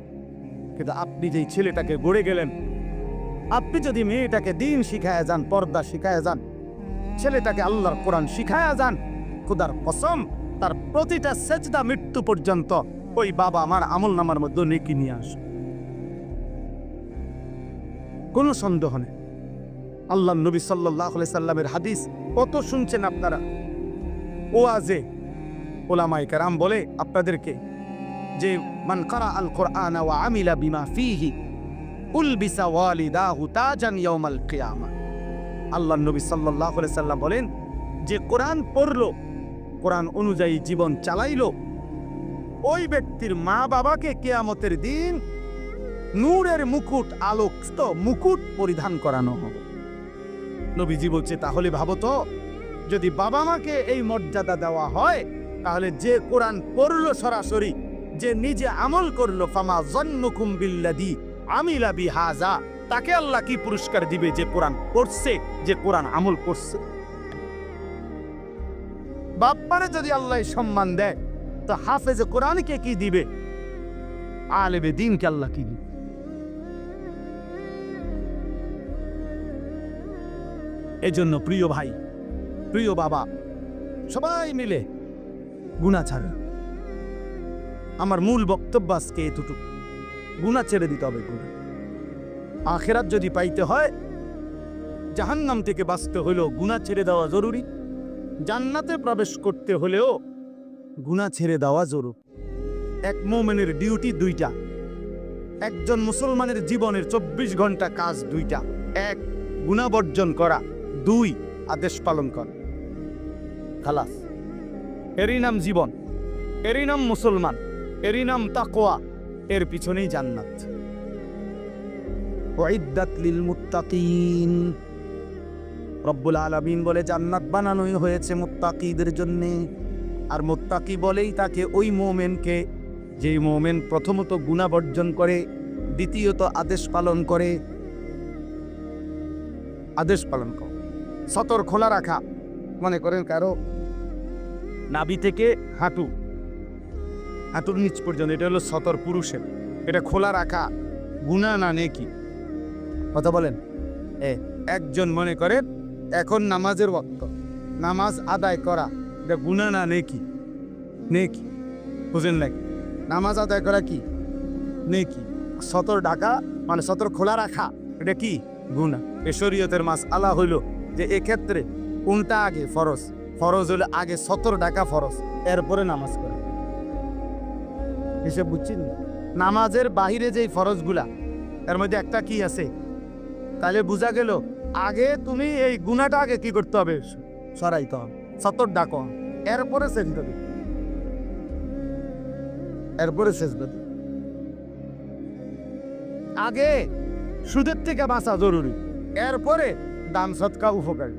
কিন্তু আপনি যেই ছেলেটাকে গড়ে গেলেন, আপনি যদি মেয়েটাকে দিন শিখায়া যান, পর্দা শিখায়া যান, ছেলেটাকে আল্লাহর কোরআন শিখায়া যান, খোদার কসম তার প্রতিটা সেজদা মৃত্যু পর্যন্ত ওই বাবা আমার আমল নামার মধ্যে নেকি নিয়ে আসে, কোনো সন্দেহ নেই। আল্লাহ নবী সাল্লাল্লাহু আলাইহি সাল্লামের হাদিস কত শুনছেন আপনারা। ওয়াজে উলামায়ে কেরাম বলে আপনাদেরকে যে মান ক্বারা আল কোরআন ওয়া আমিলা বিমা ফীহি উলবিসা ওয়ালিদাহু তাজান ইয়াউমাল কিয়ামা। আল্লাহ নবী সাল্লাল্লাহু আলাইহি সাল্লাম বলেন, যে কোরআন পড়লো, কোরআন অনুযায়ী জীবন চালাইলো, ওই ব্যক্তির মা বাবাকে কিয়ামতের দিন নূরের মুকুট, আলোকিত মুকুট পরিধান করানো হবে। নবীজি বলছে, তাহলে ভাবো তো, যদি বাবা মাকে এই মর্যাদা দেওয়া হয়, তাহলে যে কোরআন পড়লো সরাসরি, যে নিজে আমল করলো, ফামা যান্নুকুম বিল্লাযী আমিলা বিহাযা, তাকে আল্লাহ কি পুরস্কার দিবে? যে কোরআন পড়ছে, যে কোরআন আমল করছে। বাপ্পারে যদি আল্লাহ সম্মান দেয়, তো হাফেজে কোরআনকে কি দিবে? আলেমে দ্বীনকে আল্লাহ কি দিবে? এজন্য প্রিয় ভাই, প্রিয় বাবা, সবাই মিলে গুনাহ ছাড়ে। আমার মূল বক্তব্য আজকে এতটুকু, গুনাহ ছেড়ে দিতে হবে। গুনাহ আখিরাত যদি পাইতে হয়, জাহান্নাম থেকে বাঁচতে হলেও গুনাহ ছেড়ে দেওয়া জরুরি। জান্নাতে প্রবেশ করতে হলেও গুনাহ ছেড়ে দেওয়া জরুরি। এক মুমিনের ডিউটি দুইটা, একজন মুসলমানের জীবনের 24 ঘন্টা কাজ দুইটা। এক, গুনাহ বর্জন করা, দুই, আদেশ পালন করা। খালাস, এরই নাম জীবন, এরই নাম মুসলমান, এরই নাম তাকওয়া, এর পিছনেই জান্নাত। উইদ্দাত লিল মুত্তাকিন, রব্বুল আলামিন বলে জান্নাত বানানোই হয়েছে মুত্তাকিদের জন্য। আর মুত্তাকি বলেই তাকে ওই মুমিনকে, যেই মুমিন প্রথমত গুনাহ বর্জন করে, দ্বিতীয়ত আদেশ পালন করে। আদেশ পালন করে, সতর খোলা রাখা। মনে করেন কারো নাভি থেকে হাঁটুর নিচ পর্যন্ত, এটা হলো সতর পুরুষের, এটা খোলা রাখা গুনাহ না নেকি? কথা বলেন। একজন মনে করেন এখন নামাজের ওয়াক্ত, নামাজ আদায় করা, এটা গুনাহ না নেকি? নেকি, বুঝেন নাকি? নামাজ আদায় করা কি নেকি? সতর ঢাকা মানে সতর খোলা রাখা, এটা কি? গুনাহ। এ শরীয়তের মাসআলা হইল যে এক্ষেত্রে কোনটা আগে ফরজ? ফরজ হলে আগে সতর ঢাকা ফরজ, এরপরে নামাজ করা। হিসেব বুঝছেন? নামাজের বাহিরে যেই ফরজগুলা, এর মধ্যে একটা কি আছে? তাহলে বোঝা গেল আগে তুমি এই গুনাহটা আগে কি করতে হবে? সরাইতে হবে, সতর ডাকো, এরপরে সেজদা দিবে, এরপরে সেজদা দিবে। আগে সুদের থেকে বাঁচা জরুরি, এরপরে দান সদকা উপকারী।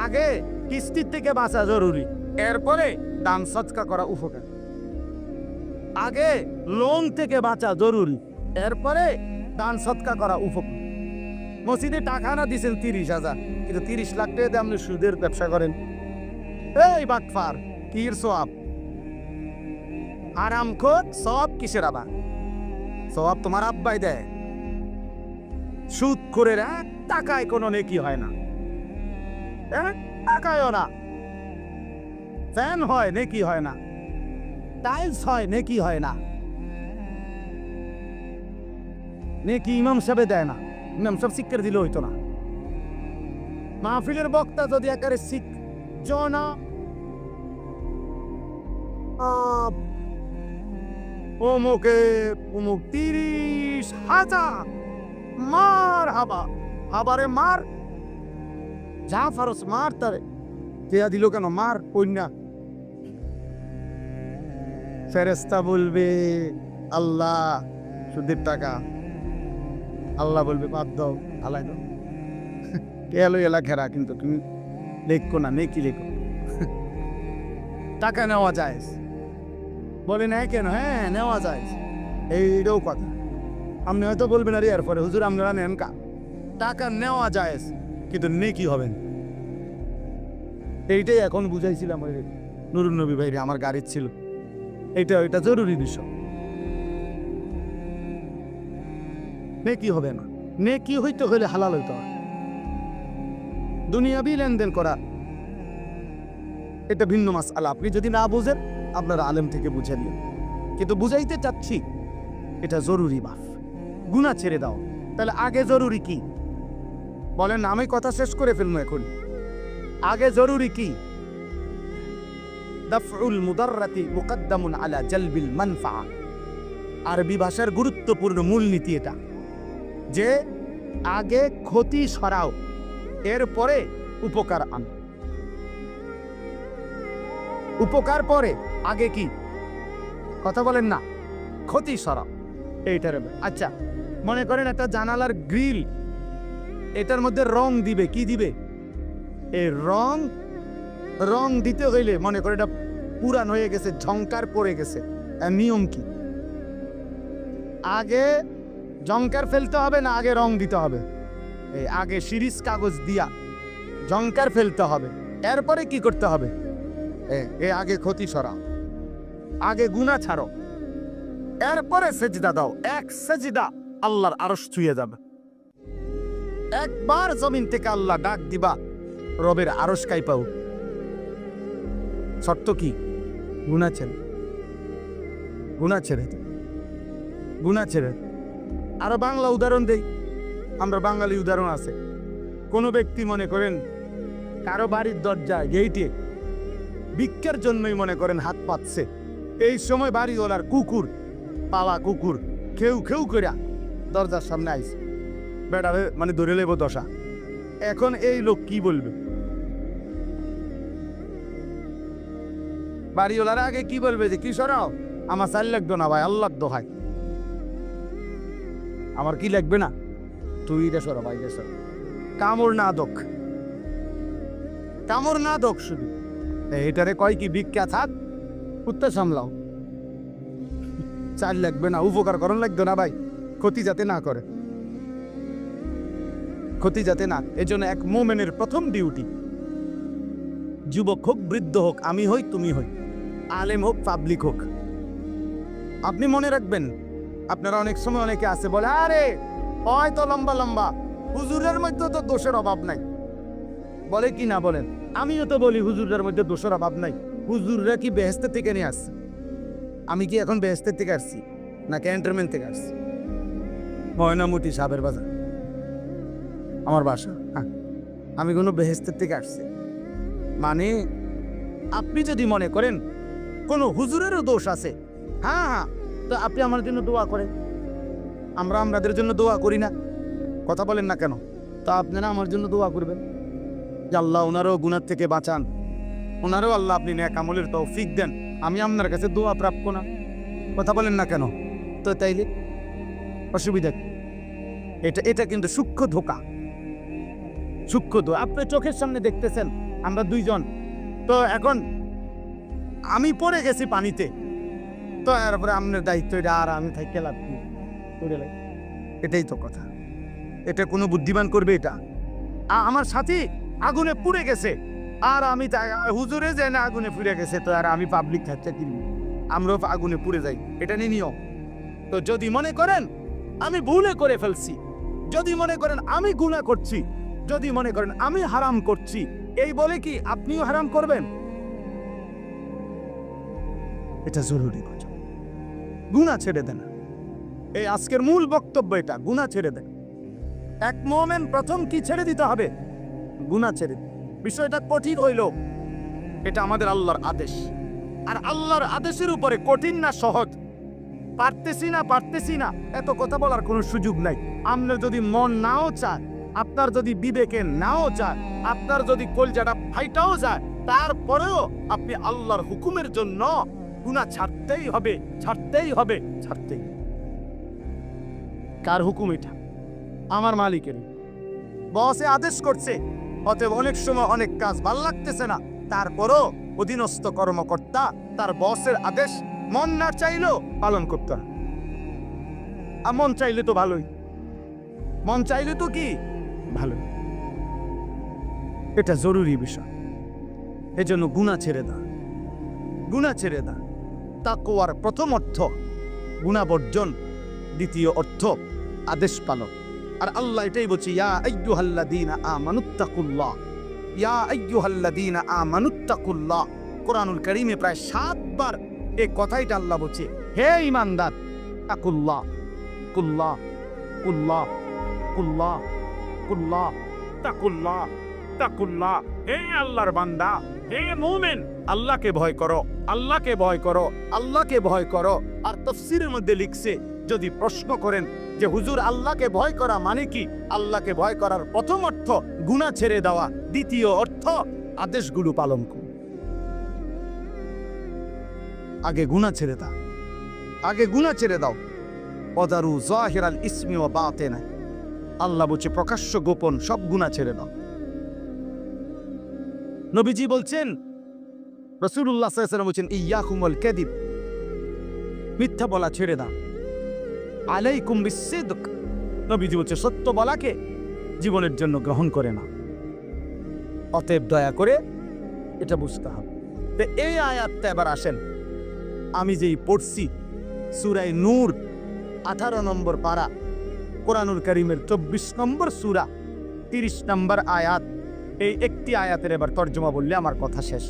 আগে কিস্তির থেকে বাঁচা জরুরি, এরপরে দান সদকা করা উপকারী। আগে লোন থেকে বাঁচা জরুরি, এরপরে দান সদকা করা উপকারী। মসজিদে টাকা না দিয়েছেন 30,000, কিন্তু 30 লাখ টাকা দিয়ে আপনি সুদের ব্যবসা করেন, এই বাটফার, কির সওয়াব? আরাম খোর সব কিসের? আবার সওয়াব তোমার আব্বাই দেয়। সুদ করে টাকায় কোনো নেকি হয় না, টাকায়ও না। ফ্যান হয় নেকি হয় না, টাইলস হয় নেকি হয় না, নেকি ইমাম সাহেব দেয় না। ইমাম সাহেব শিক্ষা দিলে হইতো না। মাহফিলের বক্তা যদি একারে শিখ জনা অমুকে অমুক 30,000 মার হাবা, হাবারে মার, যা ফারস মার, তারে কেয়া দিল কেন? মার কন্যা। ফেরেস্তা বলবে আল্লাহ সুদের টাকা, আল্লাহ বলবে বাদ দাও, হালাই দাও। কেলো এলা ঘেরা, কিন্তু তুমি লেখো না, নেকি লেখো। টাকা নেওয়া যায়, বলে নেয় কেন? হ্যাঁ নেওয়া যায়, এইটাও কথা। আপনি হয়তো বলবেন আরে এরপরে হুজুর আপনারা নেন কা, টাকা নেওয়া যায় কিন্তু নেকি হবেন। এইটাই এখন বুঝাইছিলাম ওই নুরুন নবী ভাইরে, আমার গাড়ির ছিল। এটা জরুরি বিষয়। নেকি হবে না। নেকি হইতে হলে হালাল হইতে হয়। দুনিয়াবি লেনদেন করা এটা ভিন্ন মাসআলা। আপনি যদি না বুঝেন আপনারা আলেম থেকে বুঝে নিন, কিন্তু বুঝাইতে চাচ্ছি এটা জরুরি মাফ। গুনাহ ছেড়ে দাও। তাহলে আগে জরুরি কি বলেন? আমি কথা শেষ করে ফেলবো এখন। আগে জরুরি কি? দাফউল মুদাররাতি মুকদ্দামুন আলা জালবিল মানফা। আরবি ভাষার গুরুত্বপূর্ণ মূলনীতি এটা, যে আগে ক্ষতি সরাও, এরপরে উপকার আনো। উপকার পরে, আগে কি? কথা বলেন না, ক্ষতি সরাও। এইটার আচ্ছা, মনে করেন একটা জানালার গ্রিল, এটার মধ্যে রং দিবে, কি দিবে? এই রং দিতে হইলে মনে করে এটা পুরান হয়ে গেছে, ঝংকার পড়ে গেছে, নিয়ম কি? আগে ঝংকার ফেলতে হবে না আগে রং দিতে হবে? এই আগে শিরিষ কাগজ দিয়া ঝংকার ফেলতে হবে, এরপরে কি করতে হবে? আগে ক্ষতি সরাও, আগে গুনাহ ছাড়ো, এরপরে সেজদা দাও। এক সেজদা আল্লাহর আরশ ছুঁয়ে যাবে। একবার জমিন থেকে আল্লাহ ডাক দিবা, রবের আরশ কাইপাও। শর্ত কি? গুনাহ ছেড়ে, গুনাহ ছেড়ে, গুনাহ ছেড়ে। আরো বাংলা উদাহরণ দেই, আমরা বাঙালি উদাহরণ আছে। কোনো ব্যক্তি মনে করেন কারো বাড়ির দরজায় গেইটে ভিক্ষার জন্যই মনে করেন হাত পাতছে, এই সময় বাড়িওয়ালার কুকুর, পালা কুকুর খেউ খেউ কইরা দরজার সামনে আইছে, বেটা মানে ধরে লেব দশা। এখন এই লোক কি বলবে? বাড়িওয়ালার আগে কি বলবে? যে কি সরাও, আমার চাল লাগতো না ভাই, আল্লাহ দোহাই, আমার কি লাগবে না, তুই এটা সরা ভাই, এটা সরা। কামড় না দোক, কামড় না দোক, শুধু এটারে কয় কি ভিক্ষা থাক, কুত্তা সামলাও, চাল লাগবে না, উপকার করণ লাগতো না ভাই, ক্ষতি যাতে না করে, ক্ষতি যাতে না। এজন্য এক মোমেনের প্রথম ডিউটি, যুবক হোক বৃদ্ধ হোক, আমি হই তুমি হই, আলেম হোক পাবলিক হোক, আপনি মনে রাখবেন। আপনারা অনেক সময় অনেকে আছে বলে, আরে হয়তো লম্বা লম্বা হুজুরের মধ্যে তো দোষের অভাব নাই, বলে কি না বলেন? আমিও তো বলি হুজুরের মধ্যে দোষের অভাব নাই। হুজুররা কি বেহেশতের থেকে নিয়ে আসছে? আমি কি এখন বেহেশতের থেকে আসছি না ক্যান্টনমেন্ট থেকে আসছি? ময়নামতি সাবের বাজার আমার বাসা, হ্যাঁ, আমি কোনো বেহেশতের থেকে আসছি? মানে আপনি যদি মনে করেন কোনো হুজুরেরও দোষ আছে, হ্যাঁ হ্যাঁ, তো আপনি আমার জন্য দোয়া করেন। আমরা আমাদের জন্য দোয়া করি না? কথা বলেন না কেন? তা আপনারা আমার জন্য দোয়া করবেন যে আল্লাহ ওনারও গুনাহ থেকে বাঁচান, ওনারও আল্লাহ আপনি নেক আমলের তৌফিক দেন। আমি আপনার কাছে দোয়া প্রাপ্য না? কথা বলেন না কেন? তো তাইলে অসুবিধা কি? এটা কিন্তু সূক্ষ্ম ধোঁকা, সূক্ষ্ম ধোঁকা। আপনি চোখের সামনে দেখতেছেন আমরা দুইজন, তো এখন আমি পড়ে গেছি পানিতে, তো এরপরে আপনার দায়িত্ব এটা, আর আমি থাকি লাভ কি? এটাই তো কথা। এটা কোনো বুদ্ধিমান করবে? এটা আমার সাথী আগুনে পুড়ে গেছে, আর আমি হুজুরে যে না আগুনে পুড়ে গেছে, তো আর আমি পাবলিক থাকতে কিনবো, আমরাও আগুনে পুড়ে যাই, এটা নিয়ে নিয়ম। তো যদি মনে করেন আমি ভুলে করে ফেলছি, যদি মনে করেন আমি গুনাহ করছি, যদি মনে করেন আমি হারাম করছি, এই বলে কি আপনিও হারাম করবেন? এটা জরুরি কথা। গুনাহ ছেড়ে দেন। এই আজকের মূল বক্তব্য এটা, গুনাহ ছেড়ে দেন। এক মোমেন প্রথম কি ছেড়ে দিতে হবে? গুনাহ ছেড়ে দিন। বিষয়টা কঠিন হইল, এটা আমাদের আল্লাহর আদেশ, আর আল্লাহর আদেশের উপরে কঠিন না সহজ, পারতেছি না এত কথা বলার কোনো সুযোগ নাই। আপনার যদি মন নাও চায়, আপনার যদি বিবেকে নাও চায়, আপনার যদি কলজাটা ফাইটাও যায়, তারপরেও আপনি আল্লাহর হুকুমের জন্য গুনাহ ছাড়তেই হবে, ছাড়তেই হবে, ছাড়তেই। কার হুকুম এটা? আমার মালিকের। বসে আদেশ করছে, অতএব অনেক সময় অনেক কাজ ভাল লাগতেছে না, তারপরও অধীনস্থ কর্মকর্তা তার বসের আদেশ মন না চাইলেও পালন করতে হয়। আর মন চাইলে তো ভালোই, মন চাইলে তো কি ভালো। এটা জরুরি বিষয়। এজন্য গুনাহ ছেড়ে দাও, গুনাহ ছেড়ে দাও। তাকওয়ার প্রথম অর্থ গুনাহ বর্জন, দ্বিতীয় অর্থ আদেশ পালন। আর আল্লাহ এটাই বলছে, ইয়া আইয়ুহাল্লাযীনা আমানুত্তাকুল্লাহ, ইয়া আইয়ুহাল্লাযীনা আমানুত্তাকুল্লাহ। কোরআনুল কারীমে প্রায় 7 বার এই কথাইটা আল্লাহ বলছে, হে ঈমানদার, তাকুল্লাহ, কুল্লাহ, কুল্লাহ, কুল্লাহ, কুল্লাহ, তাকুল্লাহ, তাকুল্লাহ। হে আল্লাহর বান্দা, হে মুমিন, আল্লাহকে ভয় করো, আল্লাহকে ভয় করো, আল্লাহকে ভয় করো। আর তাফসীরের মধ্যে লিখছে, যদি প্রশ্ন করেন যে হুজুর আল্লাহকে ভয় করা মানে কি, আল্লাহকে ভয় করার প্রথম অর্থ গুনাহ ছেড়ে দেওয়া, দ্বিতীয় অর্থ আদেশগুলো পালন করা। আগে গুনাহ ছেড়ে দাও, আগে গুনাহ ছেড়ে দাও। ওয়াদারু যাহিরাল ইসমি ওয়া বাতিনা, আল্লাহ বলছে প্রকাশ্য গোপন সব গুনাহ ছেড়ে দাও। নবীজি বলছেন, রাসূলুল্লাহ সাল্লাল্লাহু আলাইহি ওয়াসাল্লাম বলছেন, ইয়াকুমুল কাযিব, মিথ্যা বলা ছেড়ে দাও। আলাইকুম বিসসিদক, নবীজি বলছে সত্য বলাকে জীবনের জন্য গ্রহণ করে না। অতএব দয়া করে এটা বুঝতে হবে। তো এই আয়াতটা এবার আসেন, আমি যেই পড়ছি সূরা নূর 18 নম্বর পারা, কোরআনুল কারীমের 24 নম্বর সূরা 30 নম্বর আয়াত, এই একটি আয়াতের এবার তর্জমা বললে আমার কথা শেষ।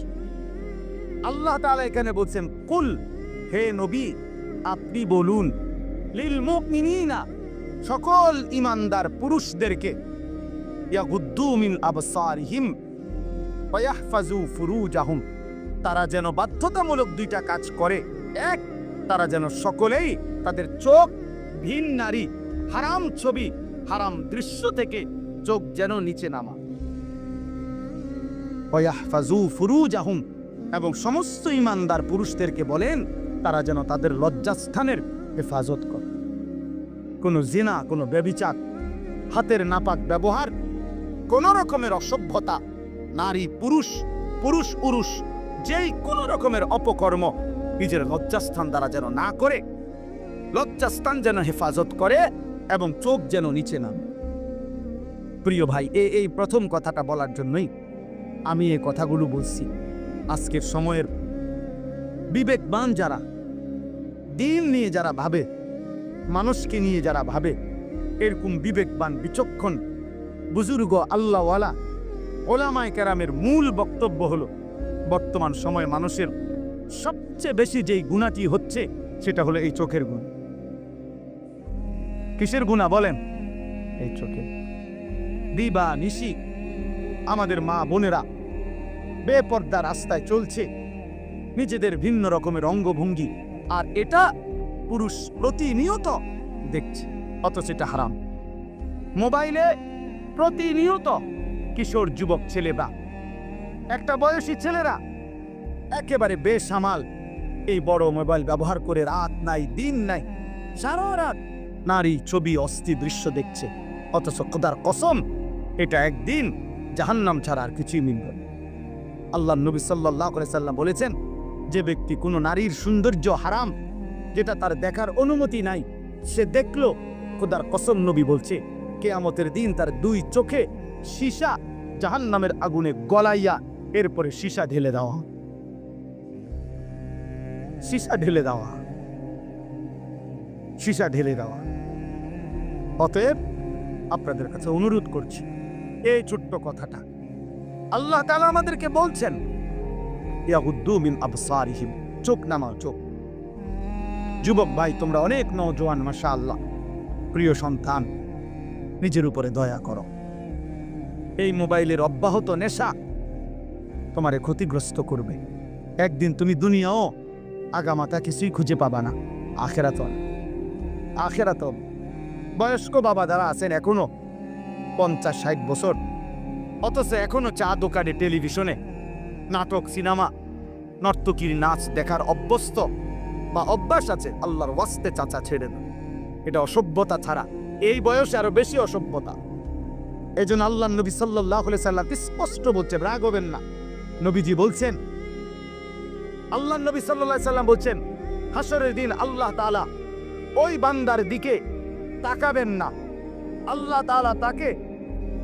আল্লাহ তাআলা এখানে বলছেন, কুল, হে নবী আপনি বলুন, লিল মুমিনিনা, সকল ঈমানদার পুরুষদেরকে, ইয়াগুদ্দু মিন আবসারিহিম ওয়া ইয়াহফাজু ফুরুজাহুম, তারা যেন বাধ্যতামূলক 2টা কাজ করে। এক, তারা যেন সকলেই তাদের চোখ ভিন নারী, হারাম ছবি, হারাম দৃশ্য থেকে চোখ যেন নিচে নামা। ওয়া ইয়াহফাজু ফুরুজাহুম, এবং সমস্ত ঈমানদার পুরুষদেরকে বলেন তারা যেন তাদের লজ্জাস্থানের হেফাজত করে। কোনো জিনা, কোনো ব্যভিচার, হাতের নাপাক ব্যবহার, কোন রকমের অসভ্যতা, নারী পুরুষ, পুরুষ পুরুষ, যেই কোন রকমের অপকর্ম নিজের লজ্জাস্থান দ্বারা যেন না করে, লজ্জাস্থান যেন হেফাজত করে এবং চোখ যেন নিচে নামে। প্রিয় ভাই, এই প্রথম কথাটা বলার জন্যই আমি এই কথাগুলো বলছি। আজকের সময়ের বিবেকবান যারা, দিন নিয়ে যারা ভাবে, মানুষকে নিয়ে যারা ভাবে, এরকম বিবেকবান বিচক্ষণ বুজুর্গ আল্লাহওয়ালা ওলামায়ে কেরামের মূল বক্তব্য হলো, বর্তমান সময়ে মানুষের সবচেয়ে বেশি যেই গুনাহটি হচ্ছে সেটা হলো এই চোখের গুণ। কিসের গুনাহ বলেন? এই চোখের। দিবা নিশি আমাদের মা বোনেরা বেপর্দা রাস্তায় চলছে, নিজেদের ভিন্ন রকমের অঙ্গভঙ্গি, আর এটা পুরুষ প্রতিনিয়ত দেখছে, অথচ এটা হারাম। মোবাইলে প্রতিনিয়ত কিশোর যুবক ছেলেরা, একটা বয়সী ছেলেরা একেবারে বেসামাল এই বড় মোবাইল ব্যবহার করে রাত নাই দিন নাই সারা রাত নারী ছবি অস্থি দৃশ্য দেখছে, অথচ খোদার কসম এটা একদিন জাহান্নাম ছাড়া আর কিছুই মিলবে না। আল্লাহ নবী সাল্লাল্লাহু আলাইহি সাল্লাম বলেছেন, যে ব্যক্তি কোনো নারীর সৌন্দর্য হারাম, যেটা তার দেখার অনুমতি নাই, সে দেখলো, খোদার কসম নবী বলছে কিয়ামতের দিন তার 2 চোখে সীসা জাহান্নামের আগুনে গলাইয়া এরপরে সীসা ঢেলে দেওয়া, সীসা ঢেলে দেওয়া, সীসা ঢেলে দেওয়া। অতএব আপনাদের কাছে অনুরোধ করছি, এই ছোট্ট কথাটা আল্লাহ তাআলা আমাদেরকে বলছেন, ইয়াগুদ্দু মিন আবসারিহিম, চোখ নামাও, চোখ। যুবক ভাই, তোমরা অনেক নওজোয়ান, মাশাআল্লাহ, প্রিয় সন্তান, নিজের উপরে দয়া করো। এই মোবাইলের অব্যাহত নেশা তোমারে ক্ষতিগ্রস্ত করবে। একদিন তুমি দুনিয়াও আগামাতা কিছুই খুঁজে পাবা না, আখেরাত। বয়স্ক বাবা যারা আছেন এখনো 50-60 বছর, অথচ এখনো চা দোকানে, টেলিভিশনে নাটক, সিনেমা, নর্তকীর নাচ দেখার অভ্যস্ত বা অভ্যাস আছে। আল্লাহর ওয়াস্তে চাচা ছেড়ে দাও, এটা অসভ্যতা ছাড়া এই বয়সে আরো বেশি অসভ্যতা। এই জন্য আল্লাহ নবী সাল্লাল্লাহু আলাইহি সাল্লাম স্পষ্ট বলছেন, রাগ হবেন না। নবীজি বলছেন, আল্লাহ নবী সাল্লাল্লাহু আলাইহি সাল্লাম বলছেন, হাসরের দিন আল্লাহ তাআলা ওই বান্দার দিকে তাকাবেন না, আল্লাহ তাআলা তাকে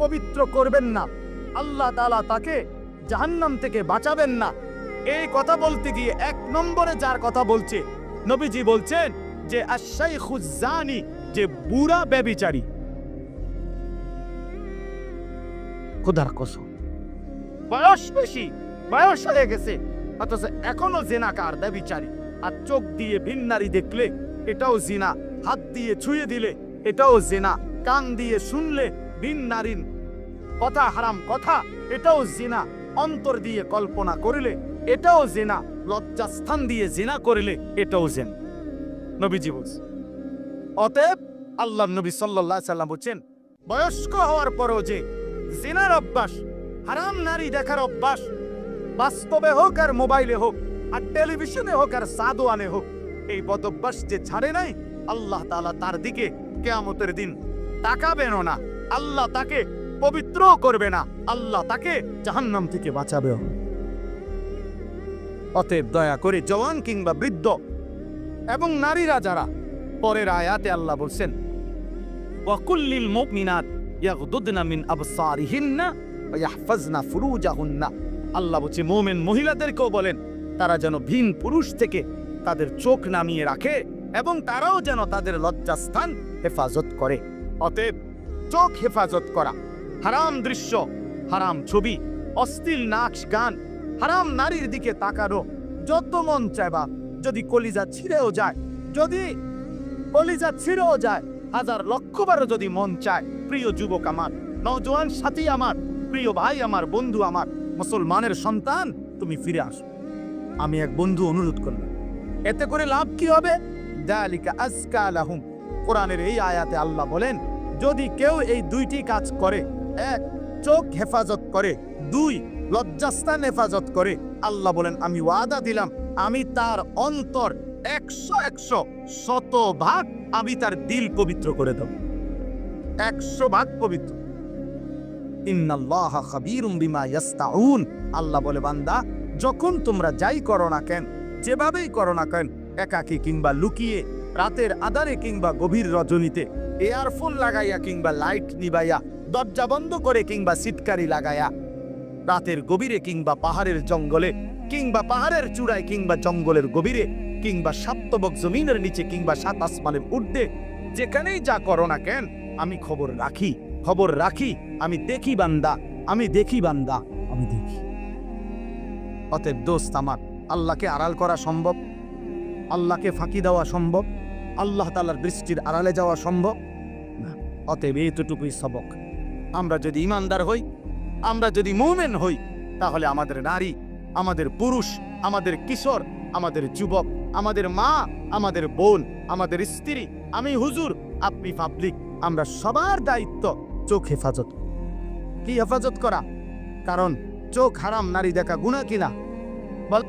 পবিত্র করবেন না, আল্লাহ তাআলা তাকে জাহান্নাম থেকে বাঁচাবেন না। এই কথা বলতে গিয়ে 1 নম্বরে যার কথা বলছে, নবীজি বলছেন যে আশ-শাইখুজ জানি যে বুড়া ব্যভিচারী, খোদার কসম, বয়স বেশি, বয়স হয়ে গেছে, অথচ এখনো জেনাকার ব্যভিচারী। আর চোখ দিয়ে ভিন নারী দেখলে এটাও জিনা, হাত দিয়ে ছুঁয়ে দিলে এটাও জিনা, কান দিয়ে শুনলে ভিন নারীর কথা, হারাম কথা, এটাও জিনা, অন্তর দিয়ে কল্পনা করলে এটাও জিনা, লজ্জাস্থান দিয়ে জিনা করলে এটাও জিনা। নবীজি বলছেন। অতএব আল্লাহ নবী সাল্লাল্লাহু আলাইহি সাল্লাম বলেন, বয়স্ক হওয়ার পরও যে জিনার অভ্যাস, হারাম নারী দেখার অভ্যাস, বাস্তবে হোক আর মোবাইলে হোক আর টেলিভিশনে হোক আর সাদোয়ানে হোক, এই বদভ্যাস যে ছাড়ে নাই, আল্লাহ তাআলা তার দিকে কিয়ামতের দিন তাকাবেন না, আল্লাহ তাকে পবিত্র করবে না, আল্লাহ তাকে জাহান্নাম থেকে বাঁচাবে। অতএব দয়া করে জওয়ান কিংবা বৃদ্ধ এবং নারীরা যারা, পরের আয়াতে আল্লাহ বলছেন, ওয়াকুল্লিল মুমিনাত ইয়াগদুদনা মিন আবসারিহিন্না ওয়া ইয়াহফাজনা ফুরুজাহুন্না। আল্লাহ বলছে মুমিন মহিলাদেরকেও বলেন তারা যেন ভিন পুরুষ থেকে তাদের চোখ নামিয়ে রাখে এবং তারাও যেন তাদের লজ্জাস্থান হেফাজত করে। অতএব চোখ হেফাজত করা, হারাম দৃশ্য, হারাম ছবি, অশ্লীল নাচ গান, হারাম নারীর দিকে তাকানো যত মন চাইবা, যদি কলিজা ছিঁড়েও যায়, যদি কলিজা ছিঁড়েও যায়, হাজার লক্ষবারও যদি মন চায়, প্রিয় যুবক আমার, নওজোয়ান সাথী আমার, প্রিয় ভাই আমার, বন্ধু আমার, মুসলমানের সন্তান, তুমি ফিরে আসো। আমি এক বন্ধু অনুরোধ করলাম, এতে করে লাভ কি হবে? যালিকা আজকা লাহুম। কোরআনের এই আয়াতে আল্লাহ বলেন, যদি কেউ এই দুইটি কাজ করে, এক, চোখ হেফাজত করে, দুই, লজ্জাস্থান হেফাজত করে, আল্লাহ বলেন আমি ওয়াদা দিলাম, আমি তার অন্তর 100 শতভাগ, আমি তার দিল পবিত্র করে দেব, 100 ভাগ পবিত্র। ইন্নাল্লাহা খাবীরুম বিমা ইয়াসতাউন। আল্লাহ বলে, বান্দা যখন তোমরা যাই করো না কেন, যেভাবেই করো না কেন, একাকী কিংবা লুকিয়ে, রাতের আধারে কিংবা গভীর রজনীতে, এয়ারফোন লাগাইয়া কিংবা লাইট নিবাইয়া, দরজা বন্ধ করে কিংবা সিটকারি লাগাইয়া, রাতের গভীরে কিংবা পাহাড়ের জঙ্গলে কিংবা পাহাড়ের চূড়ায় কিংবা জঙ্গলের গভীরে কিংবা সাপ্তবক জমিনের নিচে কিংবা সাত আসমানের ঊর্ধ্বে, যেখানেই যা করো না কেন, আমি খবর রাখি, খবর রাখি, আমি দেখি বান্দা, আমি দেখি বান্দা, আমি দেখি। অতএব দোস্ত আমার, আল্লাহকে আড়াল করা সম্ভব? আল্লাহকে ফাঁকি দেওয়া সম্ভব? আল্লাহ তাআলার দৃষ্টির আড়ালে যাওয়া সম্ভব না। অতএব এতটুকুই সবক, আমরা যদি ইমানদার হই, আমরা যদি মুমিন হই, তাহলে আমাদের নারী, আমাদের পুরুষ, আমাদের কিশোর, আমাদের যুবক, আমাদের মা, আমাদের বোন, আমাদের স্ত্রী, আমি হুজুর, আপনি পাবলিক, আমরা সবার দায়িত্ব চোখ হেফাজত। কি হেফাজত করা? কারণ চোখ হারাম নারী দেখা গুনাহ কিনা? বল।